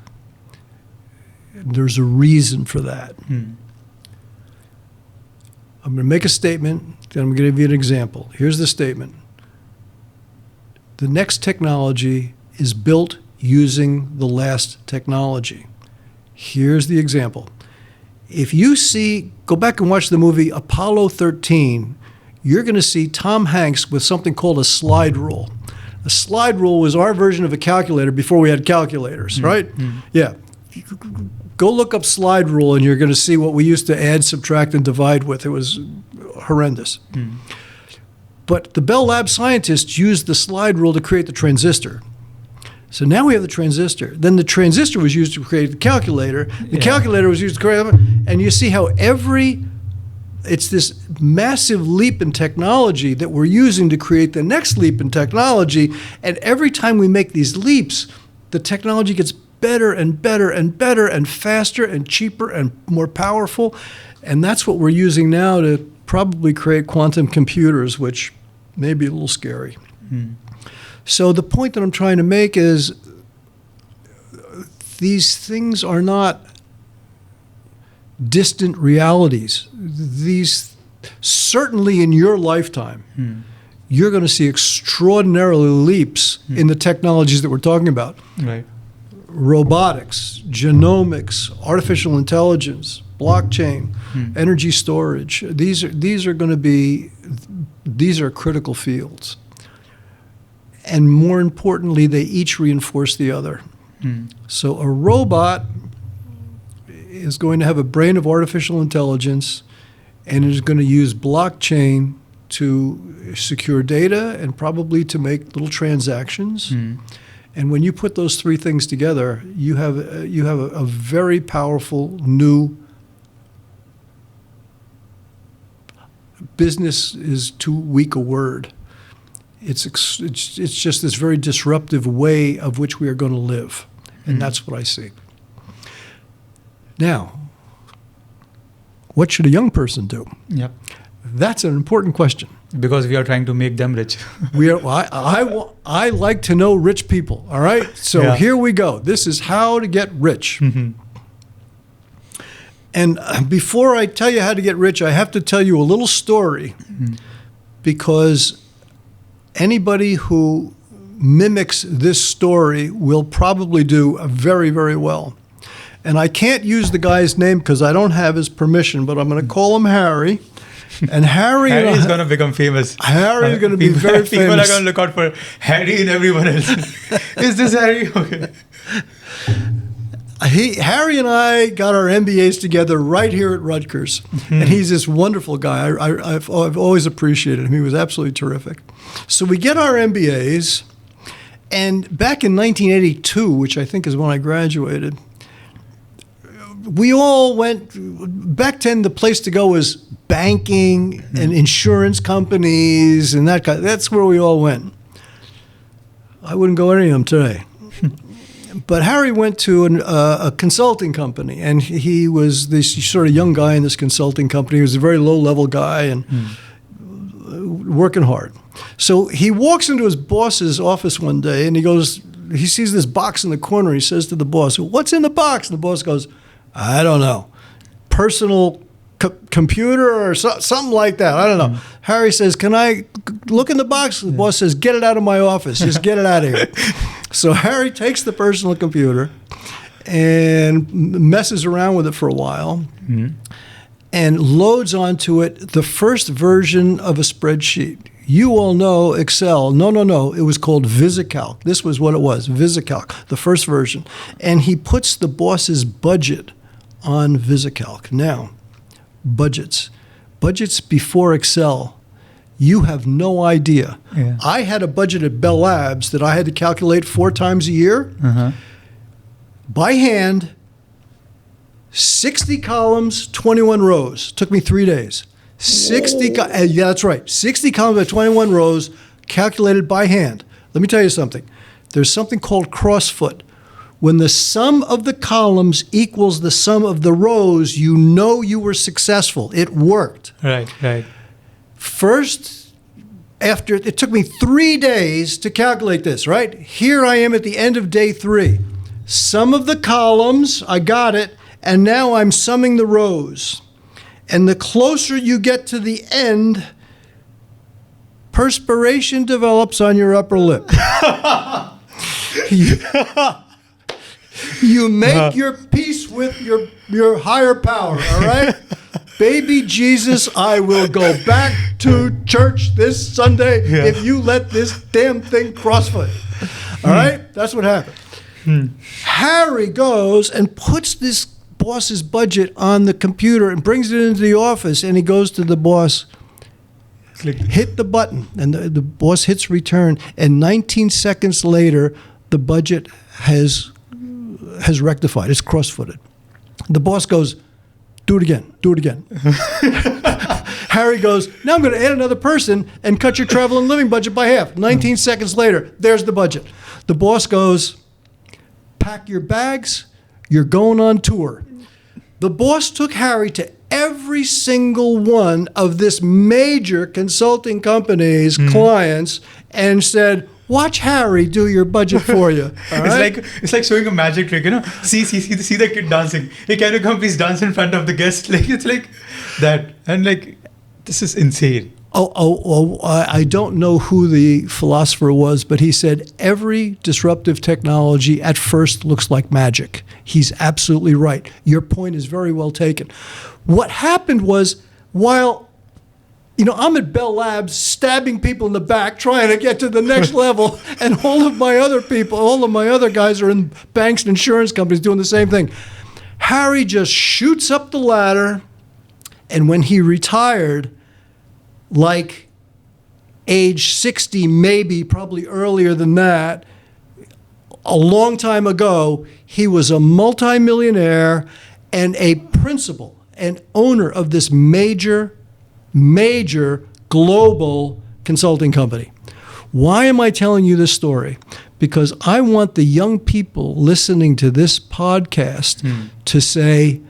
There's a reason for that. I'm going to make a statement, then I'm going to give you an example. Here's the statement. The next technology is built using the last technology. Here's the example. If you go back and watch the movie Apollo 13, you're going to see Tom Hanks with something called a slide rule. A slide rule was our version of a calculator before we had calculators, right? Yeah. Go look up slide rule and you're going to see what we used to add, subtract, and divide with. It was horrendous. But the Bell Lab scientists used the slide rule to create the transistor. So now we have the transistor. Then the transistor was used to create the calculator. The calculator was used to create, and you see how it's this massive leap in technology that we're using to create the next leap in technology. And every time we make these leaps, the technology gets better and better and better and faster and cheaper and more powerful. And that's what we're using now to probably create quantum computers, which may be a little scary. So the point that I'm trying to make is these things are not distant realities. These, certainly in your lifetime, you're going to see extraordinary leaps in the technologies that we're talking about. Right. Robotics, genomics, artificial intelligence, blockchain, energy storage. These are critical fields. And more importantly, they each reinforce the other. So a robot is going to have a brain of artificial intelligence and is going to use blockchain to secure data and probably to make little transactions. And when you put those three things together, you have a very powerful new business is too weak a word. It's just this very disruptive way of which we are going to live. And that's what I see. Now, what should a young person do? Yep. That's an important question. Because we are trying to make them rich. I like to know rich people, all right? So here we go. This is how to get rich. And before I tell you how to get rich, I have to tell you a little story because anybody who mimics this story will probably do very, very well. And I can't use the guy's name because I don't have his permission, but I'm going to call him Harry. And Harry is going to become famous. Harry is going to be very famous. People are going to look out for Harry and everyone else. Is this Harry? Okay. Harry and I got our MBAs together right here at Rutgers. And he's this wonderful guy. I've always appreciated him. He was absolutely terrific. So we get our MBAs. And back in 1982, which I think is when I graduated, we all went, back then the place to go was banking and insurance companies and that's where we all went. I wouldn't go to any of them today. But Harry went to a consulting company, and he was this sort of young guy in this consulting company. He was a very low-level guy and working hard. So he walks into his boss's office one day, and he sees this box in the corner. He says to the boss, "What's in the box?" And the boss goes, "I don't know. Personal computer or something like that. I don't know." Harry says, "Can I look in the box?" The boss says, "Get it out of my office. Just get it out of here." So Harry takes the personal computer and messes around with it for a while and loads onto it the first version of a spreadsheet. You all know Excel. No. It was called VisiCalc. This was what it was, VisiCalc, the first version. And he puts the boss's budget on VisiCalc. Now, budgets before Excel, you have no idea. Yeah. I had a budget at Bell Labs that I had to calculate 4 times a year by hand, 60 columns, 21 rows. Took me 3 days. 60, yeah, that's right. 60 columns by 21 rows, calculated by hand. Let me tell you something. There's something called crossfoot. When the sum of the columns equals the sum of the rows, you know you were successful. It worked. Right. First, after it took me 3 days to calculate this, right? Here I am at the end of day 3. Sum of the columns, I got it, and now I'm summing the rows. And the closer you get to the end, perspiration develops on your upper lip. You make your peace with your higher power, all right? Baby Jesus, I will go back to church this Sunday if you let this damn thing crossfoot. All right? That's what happened. Harry goes and puts this boss's budget on the computer and brings it into the office, and he goes to the boss, hit the button, and the boss hits return, and 19 seconds later, the budget has rectified. It's cross-footed. The boss goes, do it again. Harry goes, now I'm going to add another person and cut your travel and living budget by half. 19 seconds later, there's the budget. The boss goes, pack your bags, you're going on tour. The boss took Harry to every single one of this major consulting company's clients and said, watch Harry do your budget for you. All right? It's like showing a magic trick, you know. See the kid dancing. Hey, can you come please dance in front of the guest? Like it's like that, and like this is insane. I don't know who the philosopher was, but he said every disruptive technology at first looks like magic. He's absolutely right. Your point is very well taken. What happened was, while I'm at Bell Labs stabbing people in the back trying to get to the next level, and all of my other guys are in banks and insurance companies doing the same thing. Harry just shoots up the ladder, and when he retired, like age 60, maybe, probably earlier than that, a long time ago, he was a multimillionaire and a principal and owner of this major global consulting company. Why am I telling you this story? Because I want the young people listening to this podcast to say,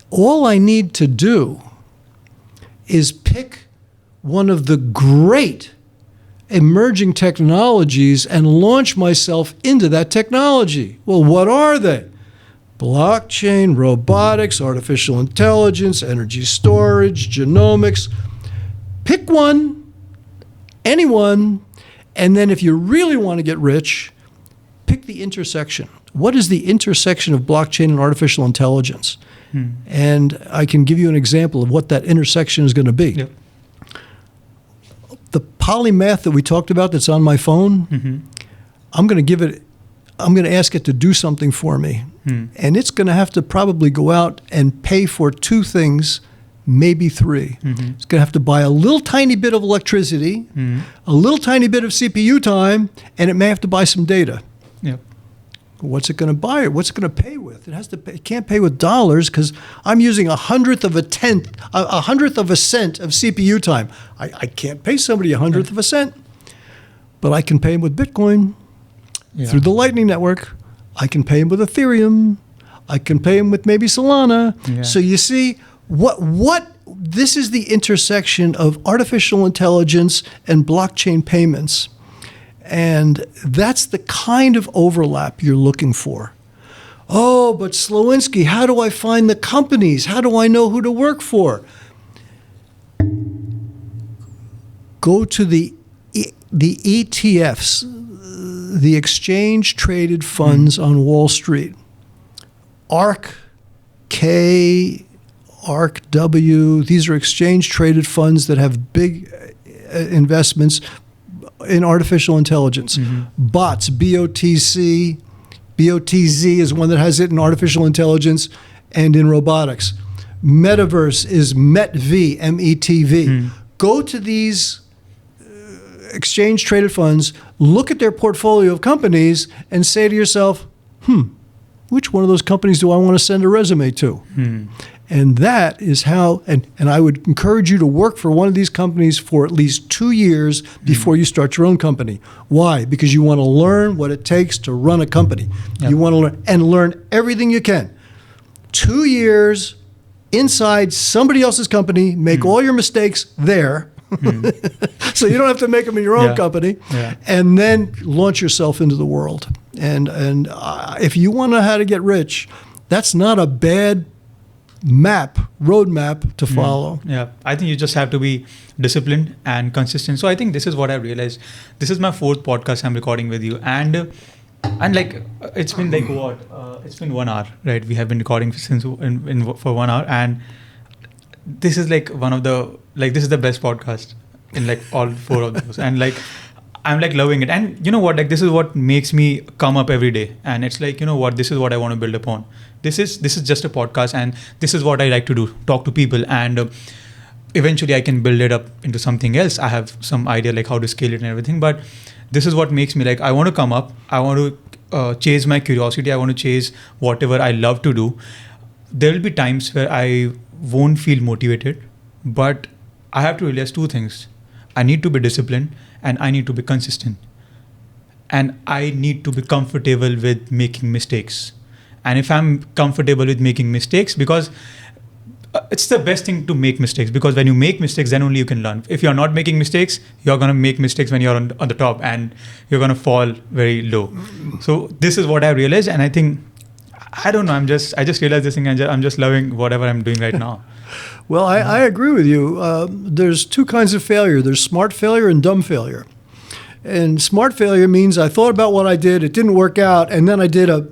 all I need to do is pick one of the great emerging technologies and launch myself into that technology. Well, what are they? Blockchain, robotics, artificial intelligence, energy storage, genomics. Pick one, anyone, and then if you really want to get rich, pick the intersection. What is the intersection of blockchain and artificial intelligence? And I can give you an example of what that intersection is going to be. Yep. The polymath that we talked about that's on my phone, I'm going to ask it to do something for me. And it's going to have to probably go out and pay for 2 things, maybe 3. It's going to have to buy a little tiny bit of electricity, a little tiny bit of CPU time, and it may have to buy some data. Yep. What's it going to buy? What's it going to pay with? It can't pay with dollars because I'm using a hundredth of a cent of CPU time. I can't pay somebody a hundredth of a cent, but I can pay them with Bitcoin. through the Lightning Network. I can pay him with Ethereum. I can pay him with maybe Solana. Yeah. So you see, what this is the intersection of artificial intelligence and blockchain payments. And that's the kind of overlap you're looking for. Oh, but Slowinski, how do I find the companies? How do I know who to work for? Go to the ETFs, the exchange traded funds on Wall Street. ARK, K, ARK, W, these are exchange traded funds that have big investments in artificial intelligence. Bots, BOTC, BOTZ is one that has it in artificial intelligence and in robotics. Metaverse is METV, METV. Go to these exchange traded funds, look at their portfolio of companies, and say to yourself, which one of those companies do I want to send a resume to? And that is how, and I would encourage you to work for one of these companies for at least 2 years before you start your own company. Why? Because you want to learn what it takes to run a company. You want to learn everything you can. 2 years inside somebody else's company, make all your mistakes there. So you don't have to make them in your own company, and then launch yourself into the world. And if you want to know how to get rich, that's not a bad roadmap to follow. Yeah, I think you just have to be disciplined and consistent. So I think this is what I realized. This is my 4th podcast I'm recording with you, and like it's been like what? It's been 1 hour, right? We have been recording since for 1 hour, and this is like this is the best podcast in like all 4 of those, and like I'm like loving it. And you know what, like this is what makes me come up every day, and it's like, you know what, this is what I want to build upon. This is just a podcast, and this is what I like to do, talk to people, and eventually I can build it up into something else. I have some idea like how to scale it and everything, but this is what makes me like, I want to come up, I want to chase my curiosity, I want to chase whatever I love to do. There will be times where I won't feel motivated, but I have to realize 2 things. I need to be disciplined, and I need to be consistent, and I need to be comfortable with making mistakes. And if I'm comfortable with making mistakes, because it's the best thing to make mistakes, because when you make mistakes, then only you can learn. If you're not making mistakes, you're going to make mistakes when you're on the top, and you're going to fall very low. So this is what I realized, and I think, I don't know, I just realized this thing, and I'm just loving whatever I'm doing right now. Well, I agree with you. There's 2 kinds of failure. There's smart failure and dumb failure. And smart failure means I thought about what I did, it didn't work out, and then I did a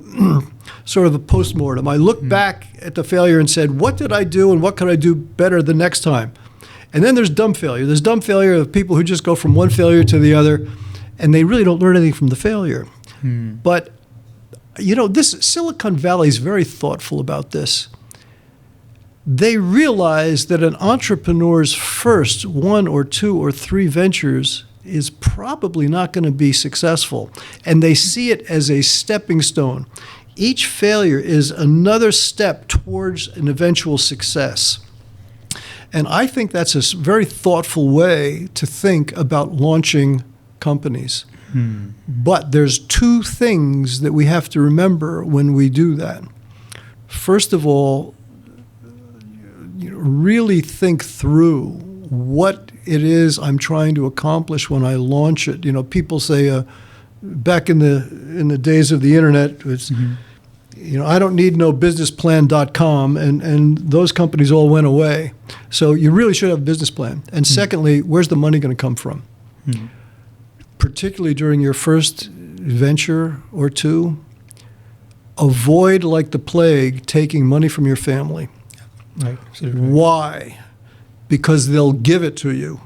sort of a postmortem. I looked back at the failure and said, what did I do and what could I do better the next time? And then there's dumb failure. There's dumb failure of people who just go from one failure to the other, and they really don't learn anything from the failure. But, you know, Silicon Valley is very thoughtful about this. They realize that an entrepreneur's first 1 or 2 or 3 ventures is probably not going to be successful. And they see it as a stepping stone. Each failure is another step towards an eventual success. And I think that's a very thoughtful way to think about launching companies. But there's 2 things that we have to remember when we do that. First of all, really think through what it is I'm trying to accomplish when I launch it. You know, people say back in the days of the internet, it's, you know, I don't need no businessplan.com, and those companies all went away. So you really should have a business plan. And secondly, where's the money going to come from? Particularly during your first venture or 2, avoid like the plague taking money from your family. Right. Absolutely. Why? Because they'll give it to you.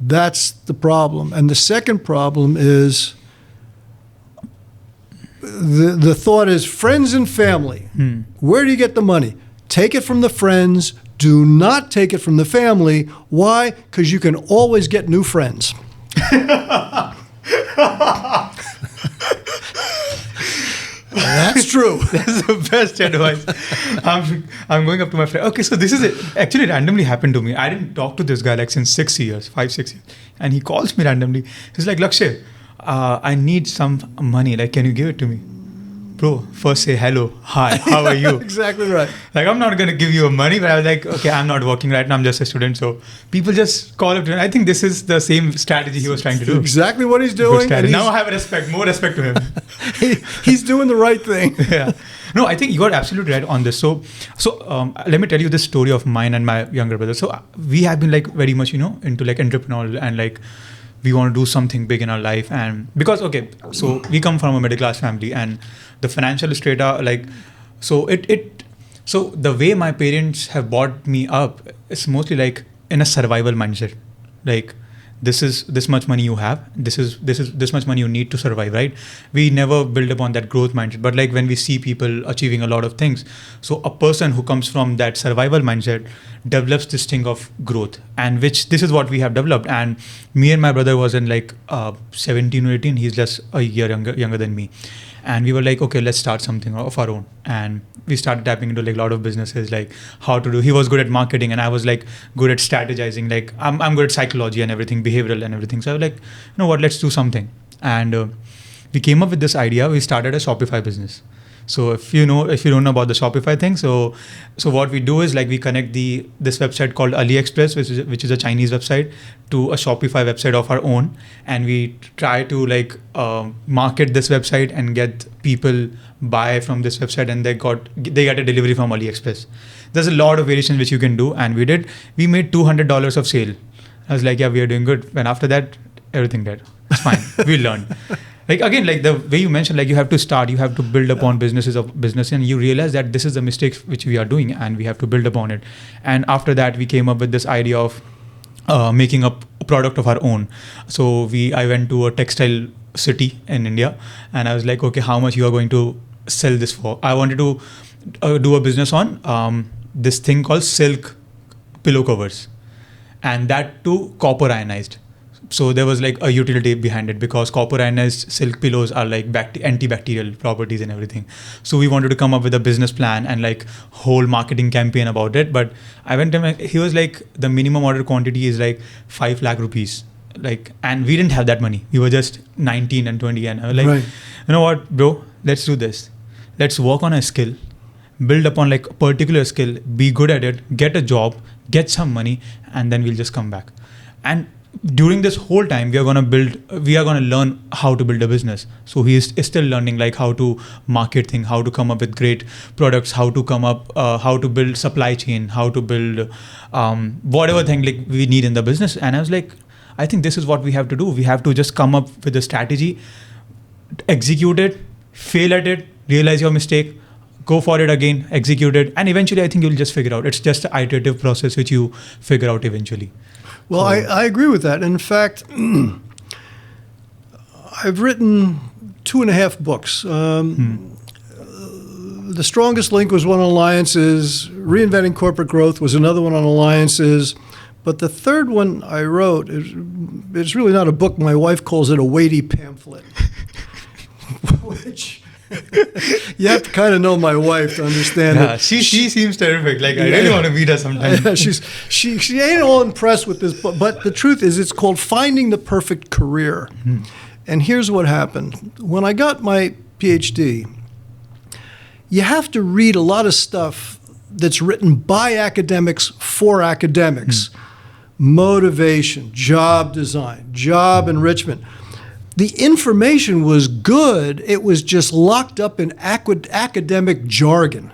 That's the problem. And the second problem is the thought is friends and family. Where do you get the money? Take it from the friends. Do not take it from the family. Why? Because you can always get new friends. That's true. That's the best advice. I'm going up to my friend. Okay, so this is it. Actually, randomly happened to me. I didn't talk to this guy like since 5, 6 years. And he calls me randomly. He's like, Lakshay, I need some money. Like, can you give it to me? Bro, first say hello, hi, how are you? Exactly right. Like, I'm not going to give you money, but I was like, okay, I'm not working right now. I'm just a student. So people just call up to him. I think this is the same strategy he was trying to do. Exactly what he's doing. And now I have more respect to him. He's doing the right thing. Yeah. No, I think you are absolutely right on this. So let me tell you this story of mine and my younger brother. So we have been like very much, into like entrepreneurial and like we want to do something big in our life. And because, okay, so we come from a middle class family and the financial strata, like, so so the way my parents have brought me up is mostly like in a survival mindset. Like, this much money you have, this much money you need to survive, right? We never build upon that growth mindset. But like when we see people achieving a lot of things, so a person who comes from that survival mindset develops this thing of growth, and which this is what we have developed. And me and my brother was in like 17 or 18. He's just a year younger than me. And we were like, okay, let's start something of our own. And we started tapping into like a lot of businesses, like how to do. He was good at marketing, and I was like good at strategizing. Like I'm good at psychology and everything, behavioral and everything. So I was like, you know what, let's do something. And we came up with this idea. We started a Shopify business. So if you don't know about the Shopify thing, so what we do is like we connect this website called AliExpress, which is a Chinese website, to a Shopify website of our own, and we try to like market this website and get people buy from this website, and they get a delivery from AliExpress. There's a lot of variations which you can do, and we made $200 of sale. I was like, yeah, we are doing good. And after that, everything dead. It's fine. We learned. Like again, like the way you mentioned, like you have to build upon business, and you realize that this is the mistake which we are doing, and we have to build upon it. And after that, we came up with this idea of making a product of our own. So I went to a textile city in India, and I was like, okay, how much you are going to sell this for? I wanted to do a business on this thing called silk pillow covers, and that too copper ionized. So there was like a utility behind it, because copper ionized silk pillows are like antibacterial properties and everything. So we wanted to come up with a business plan and like whole marketing campaign about it. But I went to him, he was like, the minimum order quantity is like 5 lakh rupees. Like, and we didn't have that money. We were just 19 and 20. And I was like, Right. You know what, bro, let's do this. Let's work on a skill, build upon like a particular skill, be good at it, get a job, get some money, and then we'll just come back. And during this whole time, we are going to learn how to build a business. So he is still learning like how to market things, how to come up with great products, how to build supply chain, how to build whatever thing like we need in the business. And I was like, I think this is what we have to do. We have to just come up with a strategy, execute it, fail at it, realize your mistake, go for it again, execute it, and eventually I think you'll just figure out. It's just an iterative process which you figure out eventually. Well, I agree with that. In fact, I've written 2.5 books. The Strongest Link was one on alliances. Reinventing Corporate Growth was another one on alliances. But the third one I wrote, it's really not a book. My wife calls it a weighty pamphlet, which you have to kind of know my wife to understand it. She seems terrific. Like, I really want to meet her sometime. Yeah, she ain't all impressed with this book. But the truth is, it's called Finding the Perfect Career. And here's what happened. When I got my PhD, you have to read a lot of stuff that's written by academics for academics. Motivation, job design, job enrichment. The information was good. It was just locked up in academic jargon.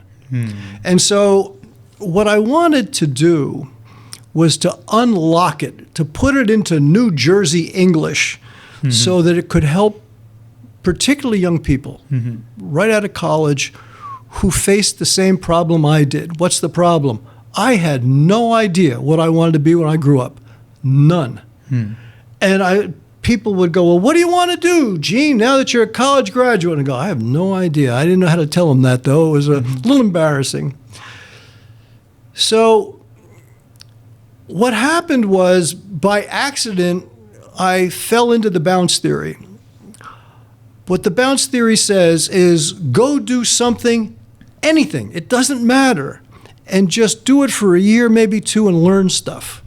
And so what I wanted to do was to unlock it, to put it into New Jersey English so that it could help particularly young people right out of college who faced the same problem I did. What's the problem? I had no idea what I wanted to be when I grew up. None. And people would go, well, what do you want to do, Gene, now that you're a college graduate? And I go, I have no idea. I didn't know how to tell them that, though. It was a little embarrassing. So what happened was, by accident, I fell into the bounce theory. What the bounce theory says is, go do something, anything. It doesn't matter. And just do it for a year, maybe 2, and learn stuff.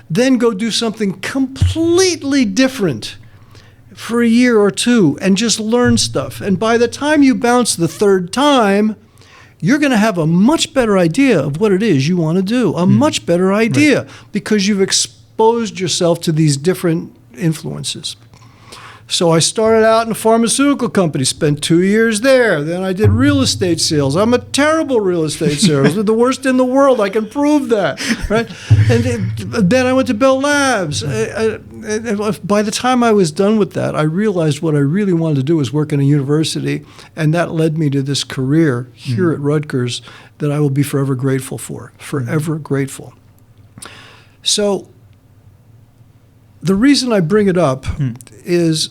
Then go do something completely different for a year or two and just learn stuff. And by the time you bounce the third time, you're going to have a much better idea of what it is you want to do, a much better idea, because you've exposed yourself to these different influences. So I started out in a pharmaceutical company, spent 2 years there. Then I did real estate sales. I'm a terrible real estate salesman, the worst in the world. I can prove that, right? And then I went to Bell Labs. By the time I was done with that, I realized what I really wanted to do was work in a university, and that led me to this career here at Rutgers that I will be forever grateful for, forever grateful. So the reason I bring it up is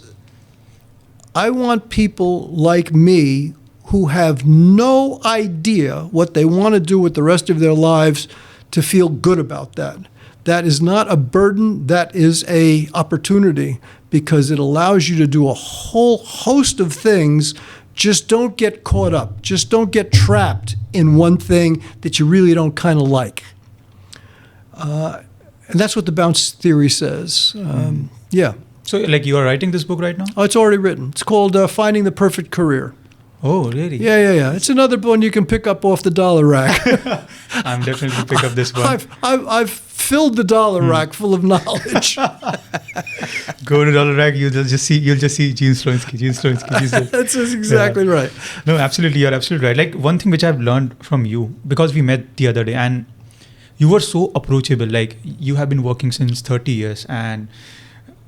I want people like me who have no idea what they want to do with the rest of their lives to feel good about that. That is not a burden, that is an opportunity, because it allows you to do a whole host of things. Just don't get caught up. Just don't get trapped in one thing that you really don't kind of like. And that's what the bounce theory says. Yeah. So, like, you are writing this book right now? Oh, it's already written. It's called Finding the Perfect Career. Oh, really? Yeah. It's another one you can pick up off the dollar rack. I'm definitely going to pick up this one. I've filled the dollar rack full of knowledge. Go to dollar rack, you'll just see Gene Slowinski. That's exactly right. No, absolutely, you're absolutely right. Like, one thing which I've learned from you, because we met the other day, and you were so approachable. Like, you have been working since 30 years, and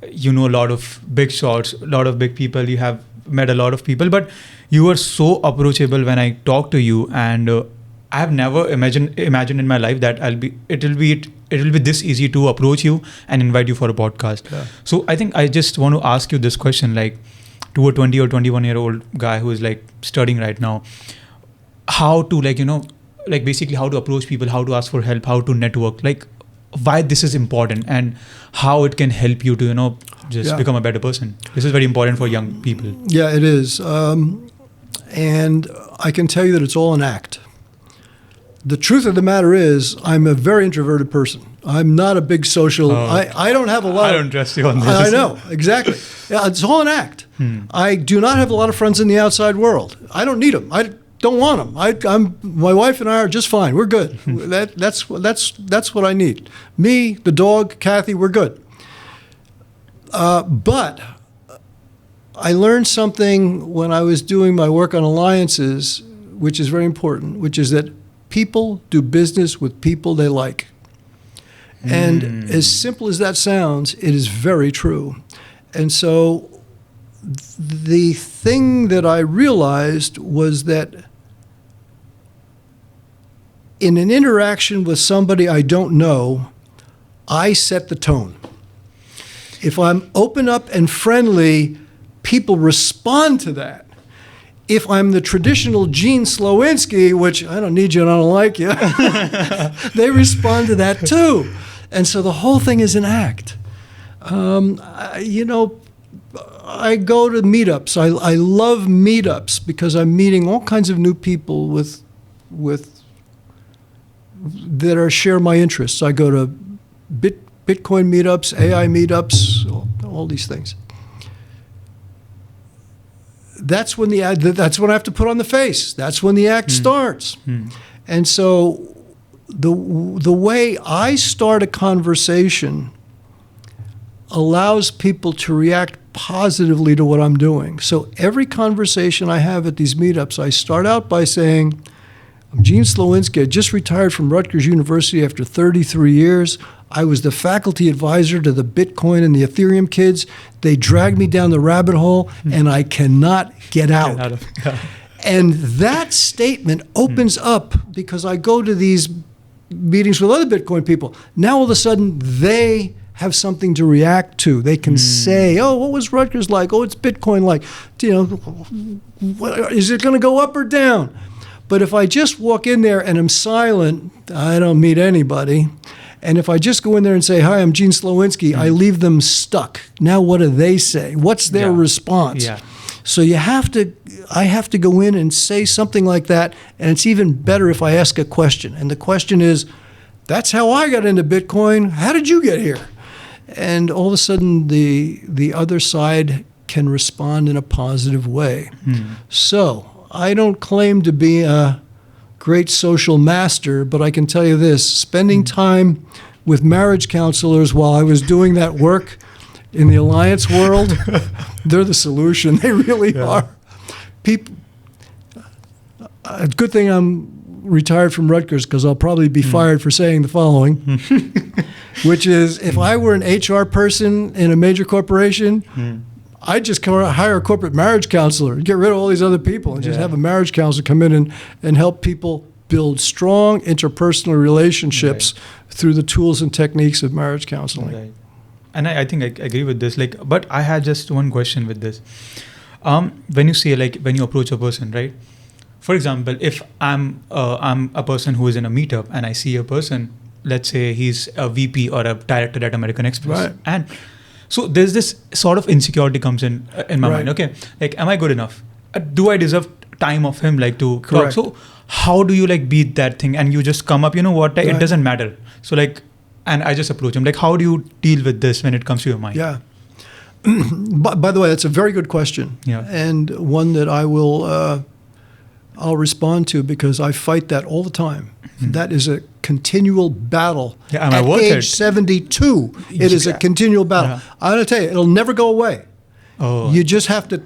you know a lot of big shots, a lot of big people. You have met a lot of people, but you were so approachable when I talked to you, and I have never imagined in my life that it will be this easy to approach you and invite you for a podcast. Yeah. So I think I just want to ask you this question, like, to a 20 or 21-year-old guy who is like studying right now, how to, like, basically how to approach people, how to ask for help, how to network, like, why this is important and how it can help you to, become a better person. This is very important for young people. Yeah, it is. And I can tell you that it's all an act. The truth of the matter is, I'm a very introverted person. I'm not a big social. I don't have a lot. I don't trust you on this. I know, exactly. Yeah, it's all an act. I do not have a lot of friends in the outside world. I don't need them. I don't want them. My wife and I are just fine. We're good. That's what I need. Me, the dog, Kathy, we're good. But I learned something when I was doing my work on alliances, which is very important, which is that people do business with people they like. And as simple as that sounds, it is very true. And so the thing that I realized was that in an interaction with somebody I don't know, I set the tone. If I'm open up and friendly, people respond to that. If I'm the traditional Gene Slowinski, which I don't need you and I don't like you, they respond to that too. And so the whole thing is an act. I go to meetups. I love meetups because I'm meeting all kinds of new people with that share my interests. I go to Bitcoin meetups, AI meetups, all these things. That's when I have to put on the face. That's when the act starts. And so the way I start a conversation allows people to react positively to what I'm doing. So every conversation I have at these meetups, I start out by saying, I'm Gene Slowinski. I just retired from Rutgers University after 33 years. I was the faculty advisor to the Bitcoin and the Ethereum kids. They dragged me down the rabbit hole, and I cannot get out. And that statement opens up because I go to these meetings with other Bitcoin people. Now all of a sudden they have something to react to. They can say, oh, what was Rutgers like? Oh, it's Bitcoin like. Is it going to go up or down? But if I just walk in there and I'm silent, I don't meet anybody. And if I just go in there and say, hi, I'm Gene Slowinski, I leave them stuck. Now what do they say? What's their response? Yeah. So I have to go in and say something like that, and it's even better if I ask a question. And the question is, that's how I got into Bitcoin. How did you get here? And all of a sudden the other side can respond in a positive way. So I don't claim to be a great social master, but I can tell you this, spending time with marriage counselors while I was doing that work in the alliance world, they're the solution. They really are. People. A good thing I'm retired from Rutgers because I'll probably be fired for saying the following, which is if I were an HR person in a major corporation, I'd just hire a corporate marriage counselor and get rid of all these other people and just have a marriage counselor come in and help people build strong interpersonal relationships through the tools and techniques of marriage counseling. Right. And I think I agree with this. But I had just one question with this. When you say when you approach a person, right? For example, if I'm a person who is in a meetup and I see a person, let's say he's a VP or a director at American Express, and so there's this sort of insecurity comes in my mind. Okay, am I good enough? Do I deserve time of him to talk? So how do you beat that thing? And you just come up, you know what? It doesn't matter. So and I just approach him. How do you deal with this when it comes to your mind? Yeah. By the way, that's a very good question. Yeah. And one that I'll respond to because I fight that all the time. That is a continual battle. Yeah, and at I work age 72, it is a continual battle. Yeah. I'm going to tell you, it'll never go away. Oh. You just have to.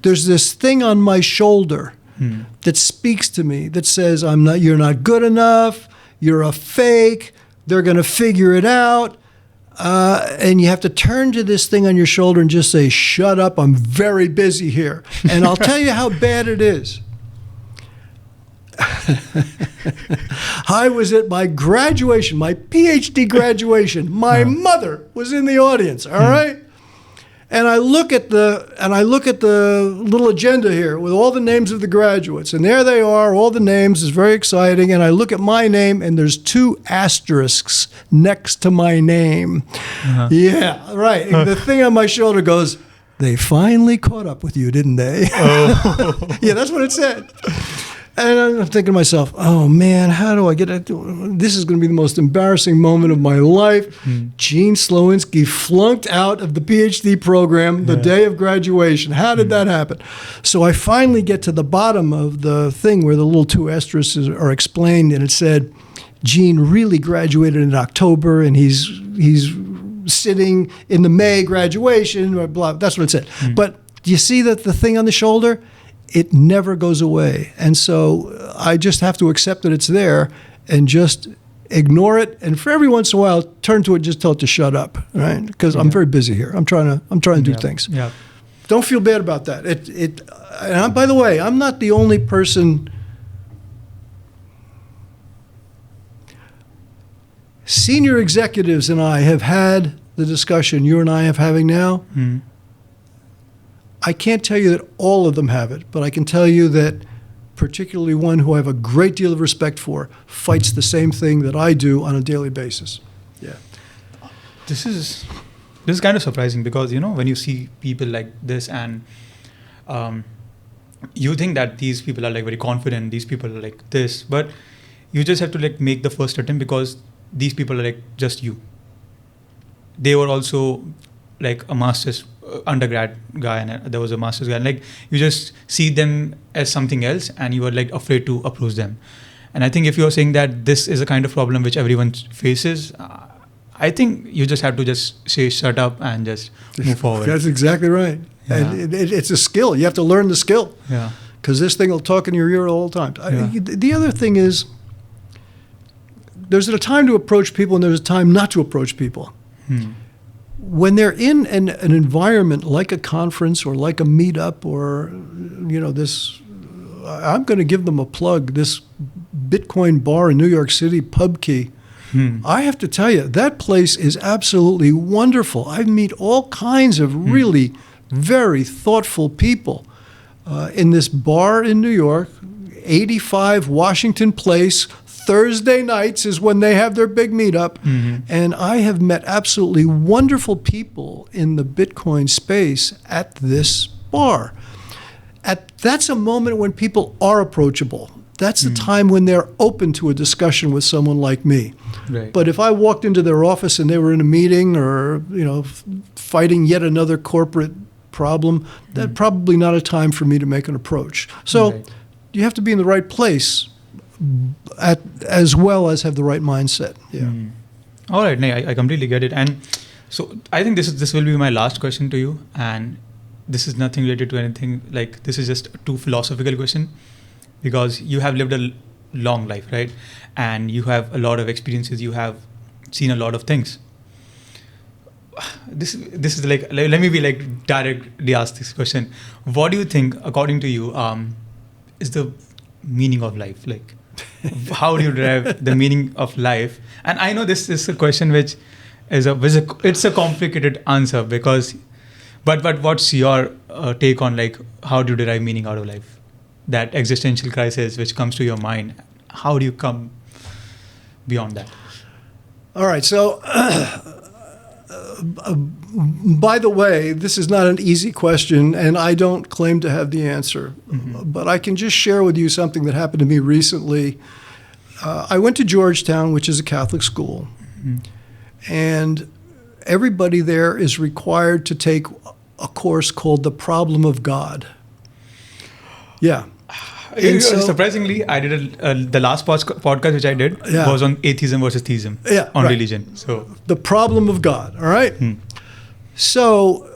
There's this thing on my shoulder that speaks to me that says, you're not good enough, you're a fake, they're going to figure it out. And you have to turn to this thing on your shoulder and just say, shut up, I'm very busy here. And I'll tell you how bad it is. I was at my graduation, my PhD graduation. My mother was in the audience, all right? And I look at the little agenda here with all the names of the graduates, and there they are, all the names. It's very exciting. And I look at my name, and there's 2 asterisks next to my name. Yeah, right. And the thing on my shoulder goes, "They finally caught up with you, didn't they?" Oh. Yeah, that's what it said. And I'm thinking to myself, oh man, how do I get it? This is going to be the most embarrassing moment of my life. Gene Slowinski flunked out of the PhD program the day of graduation. How did that happen? So I finally get to the bottom of the thing where the little 2 asterisks are explained, and it said, Gene really graduated in October, and he's sitting in the May graduation, or blah. That's what it said. But do you see that the thing on the shoulder? It never goes away. And so I just have to accept that it's there and just ignore it. And for every once in a while, turn to it, just tell it to shut up, right? Because I'm very busy here. I'm trying to do things. Yeah. Don't feel bad about that. And by the way, I'm not the only person. Senior executives and I have had the discussion you and I are having now. I can't tell you that all of them have it, but I can tell you that particularly one who I have a great deal of respect for fights the same thing that I do on a daily basis. Yeah. This is kind of surprising because, when you see people like this and you think that these people are very confident, these people are like this, but you just have to make the first attempt because these people are just you. They were also a master's undergrad guy and there was a master's guy. And you just see them as something else and you are afraid to approach them. And I think if you're saying that this is a kind of problem which everyone faces, I think you just have to just say shut up and just move forward. That's exactly right. Yeah. And it's a skill. You have to learn the skill. Yeah. Because this thing will talk in your ear all the time. Yeah. The other thing is there's a time to approach people and there's a time not to approach people. When they're in an environment like a conference or like a meetup or, this, I'm going to give them a plug, this Bitcoin bar in New York City, Pub Key. I have to tell you, that place is absolutely wonderful. I meet all kinds of really very thoughtful people in this bar in New York, 85 Washington Place. Thursday nights is when they have their big meetup. And I have met absolutely wonderful people in the Bitcoin space at this bar. That's a moment when people are approachable. That's the time when they're open to a discussion with someone like me. Right. But if I walked into their office and they were in a meeting or, fighting yet another corporate problem, that's probably not a time for me to make an approach. So Right. you have to be in the right place as well as have the right mindset. Yeah. All right, no, I completely get it. And so I think this will be my last question to you. And this is nothing related to anything. Like, this is just a too philosophical question, because you have lived a long life, right? And you have a lot of experiences. You have seen a lot of things. This is like, let me be like directly ask this question. What do you think, according to you, is the meaning of life? Like, how do you derive the meaning of life? And I know this is a question which is it's a complicated answer, because, but what's your take on, like, how do you derive meaning out of life? That existential crisis which comes to your mind, how do you come beyond that? All right. So, by the way, this is not an easy question, and I don't claim to have the answer. But I can just share with you something that happened to me recently. I went to Georgetown, which is a Catholic school, and everybody there is required to take a course called The Problem of God. Yeah. And so, surprisingly, I did the last podcast which I did was on atheism versus theism, on religion. So the problem of God. All right. So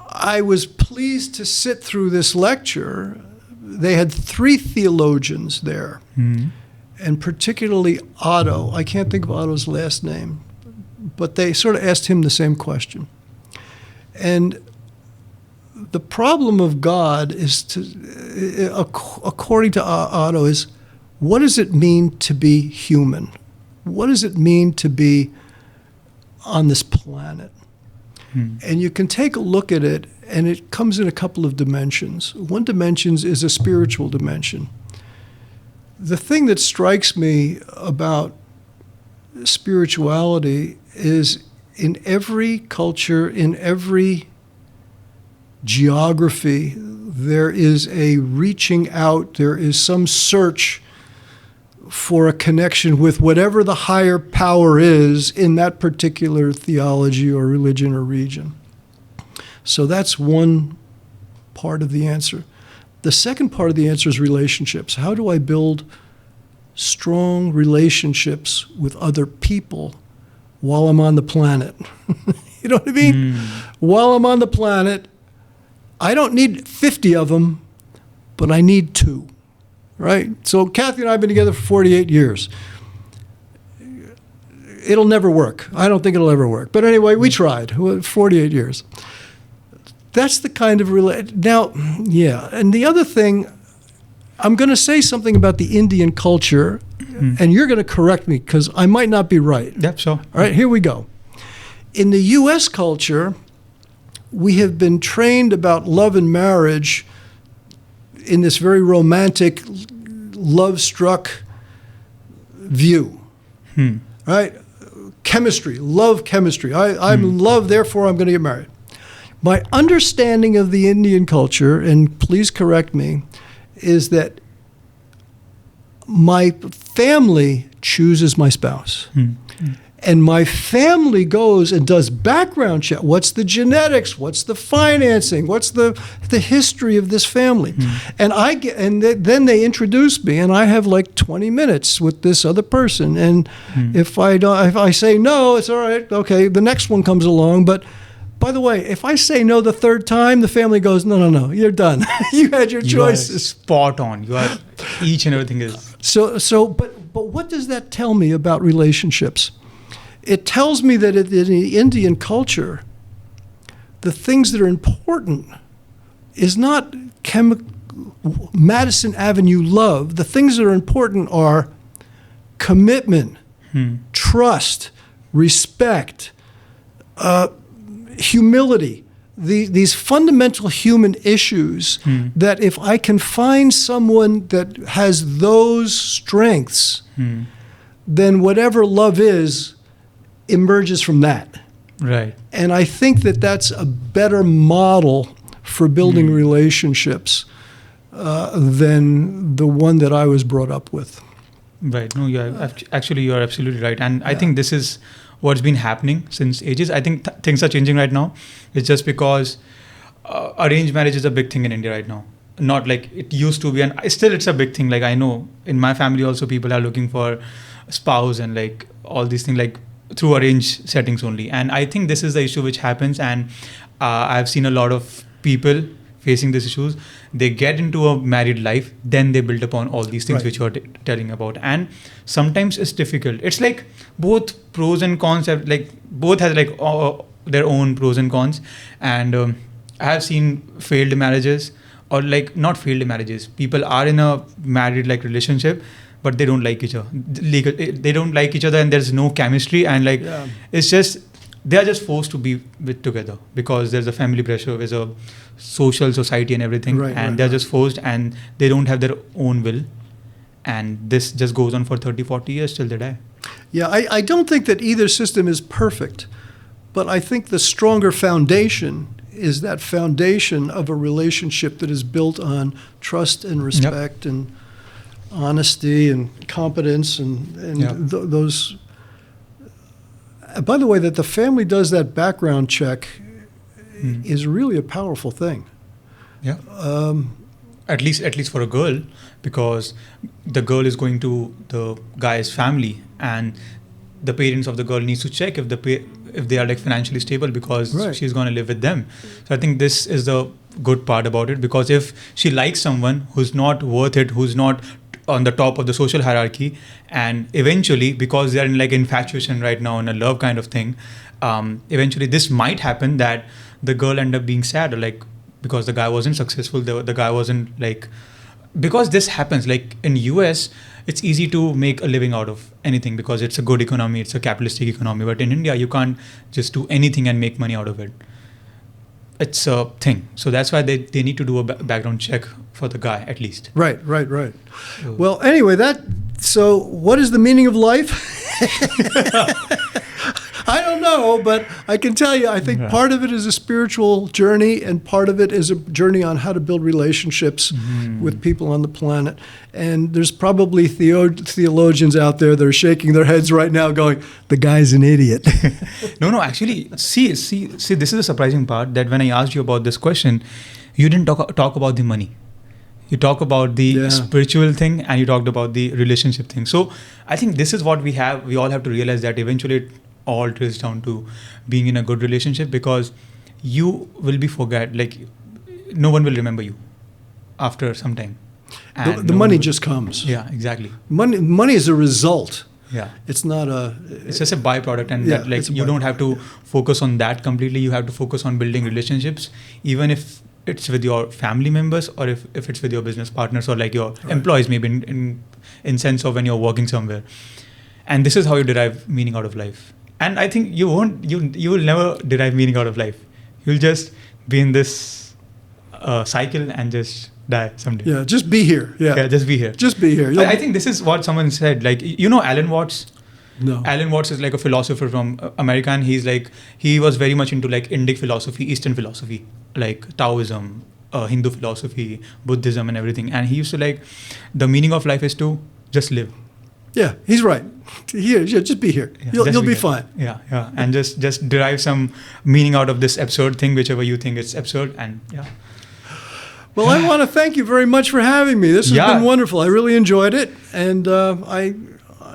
I was pleased to sit through this lecture. They had 3 theologians there, and particularly Otto. I can't think of Otto's last name, but they sort of asked him the same question. And the problem of God is, according to Otto, is what does it mean to be human? What does it mean to be on this planet? And you can take a look at it, and it comes in a couple of dimensions. One dimension is a spiritual dimension. The thing that strikes me about spirituality is in every culture, in every geography, there is a reaching out, there is some search for a connection with whatever the higher power is in that particular theology or religion or region. So that's one part of the answer. The second part of the answer is relationships. How do I build strong relationships with other people while I'm on the planet? You know what I mean? While I'm on the planet, I don't need 50 of them, but I need 2, right? So Kathy and I have been together for 48 years. It'll never work. I don't think it'll ever work. But anyway, we tried, 48 years. That's the kind of now, yeah. And the other thing, I'm going to say something about the Indian culture, and you're going to correct me because I might not be right. Yep, sure. All right, here we go. In the U.S. culture, we have been trained about love and marriage in this very romantic, love-struck view, right? Chemistry, love chemistry. I'm in love, therefore I'm going to get married. My understanding of the Indian culture, and please correct me, is that my family chooses my spouse. And my family goes and does background check. What's the genetics? What's the financing? What's the history of this family? And then they introduce me, and I have like 20 minutes with this other person. And if I say no, it's all right. Okay, the next one comes along. But by the way, if I say no the 3rd time, the family goes, no, you're done. You had your choices. You are spot on. You are each and everything is. But what does that tell me about relationships? It tells me that in the Indian culture, the things that are important is not Madison Avenue love. The things that are important are commitment, trust, respect, humility. These fundamental human issues that if I can find someone that has those strengths, then whatever love is emerges from that. Right. And I think that that's a better model for building relationships than the one that I was brought up with. Right. No, you're absolutely right. And I think this is what's been happening since ages. I think things are changing right now. It's just because arranged marriage is a big thing in India right now. Not like it used to be, and still it's a big thing. Like I know in my family also people are looking for spouse and like all these things like through arranged settings only. And I think this is the issue which happens, and I've seen a lot of people facing these issues. They get into a married life, then they build upon all these things which you're telling about, and sometimes it's difficult. It's like both pros and cons have like both has like their own pros and cons. And I have seen failed marriages, or like not failed marriages. People are in a married like relationship, but they don't like each other. They don't like each other, and there's no chemistry, and like it's just they are just forced to be together because there's a family pressure, there's a social society and everything, and they're just forced, and they don't have their own will, and this just goes on for 30-40 years till they die. Yeah, I don't think that either system is perfect, but I think the stronger foundation is that foundation of a relationship that is built on trust and respect and honesty and competence and those. By the way, that the family does that background check is really a powerful thing. Yeah. At least for a girl, because the girl is going to the guy's family, and the parents of the girl needs to check if they are like financially stable, because she's going to live with them. So I think this is the good part about it, because if she likes someone who's not worth it, who's not on the top of the social hierarchy, and eventually because they're in like infatuation right now in a love kind of thing, eventually this might happen that the girl end up being sad, or like because the guy wasn't successful, the guy wasn't like, because this happens like in US, it's easy to make a living out of anything because it's a good economy, it's a capitalistic economy. But in India, you can't just do anything and make money out of it. It's a thing. So that's why they need to do a background check for the guy at least. Right. So. Well, anyway, so what is the meaning of life? I don't know, but I can tell you, I think part of it is a spiritual journey, and part of it is a journey on how to build relationships with people on the planet. And there's probably theologians out there that are shaking their heads right now going, the guy's an idiot. No, actually, see, this is the surprising part, that when I asked you about this question, you didn't talk about the money. You talk about the spiritual thing, and you talked about the relationship thing. So I think this is what we all have to realize, that eventually it all trails down to being in a good relationship, because you will be forgot, like no one will remember you after some time. And the money just comes. Yeah, exactly. Money is a result. Yeah. It's not it's just a byproduct, and that like you don't have to focus on that completely. You have to focus on building relationships, even if it's with your family members, or if it's with your business partners, or like your employees, maybe in sense of when you're working somewhere. And this is how you derive meaning out of life. And I think you will never derive meaning out of life. You'll just be in this cycle and just die someday. Yeah, just be here. Yeah, just be here. Just be here. I think this is what someone said. Like, you know Alan Watts? No. Alan Watts is like a philosopher from America, and he was very much into like Indic philosophy, Eastern philosophy, like Taoism, Hindu philosophy, Buddhism and everything. And he used to like, the meaning of life is to just live. Yeah, he's right. Here, just be here. You'll be fine. Yeah, and just derive some meaning out of this absurd thing, whichever you think it's absurd, and Well, I want to thank you very much for having me. This has been wonderful. I really enjoyed it, and I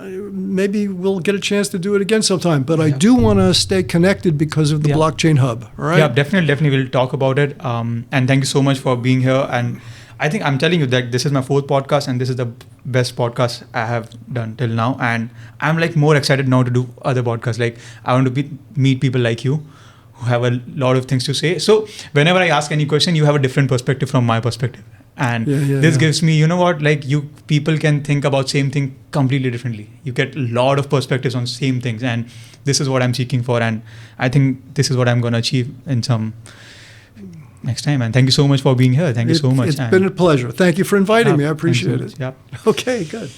maybe we'll get a chance to do it again sometime. But I do want to stay connected because of the Blockchain Hub. All right? Yeah, definitely. We'll talk about it. And thank you so much for being here. And I think I'm telling you that this is my 4th podcast, and this is the best podcast I have done till now. And I'm like more excited now to do other podcasts. Like I want to meet people like you who have a lot of things to say. So whenever I ask any question, you have a different perspective from my perspective. And this gives me, you know what, like people can think about same thing completely differently. You get a lot of perspectives on same things. And this is what I'm seeking for. And I think this is what I'm going to achieve in some next time. And thank you so much for being here. Thank you so much. It's been a pleasure. Thank you for inviting me. I appreciate it. Yeah. Okay, good.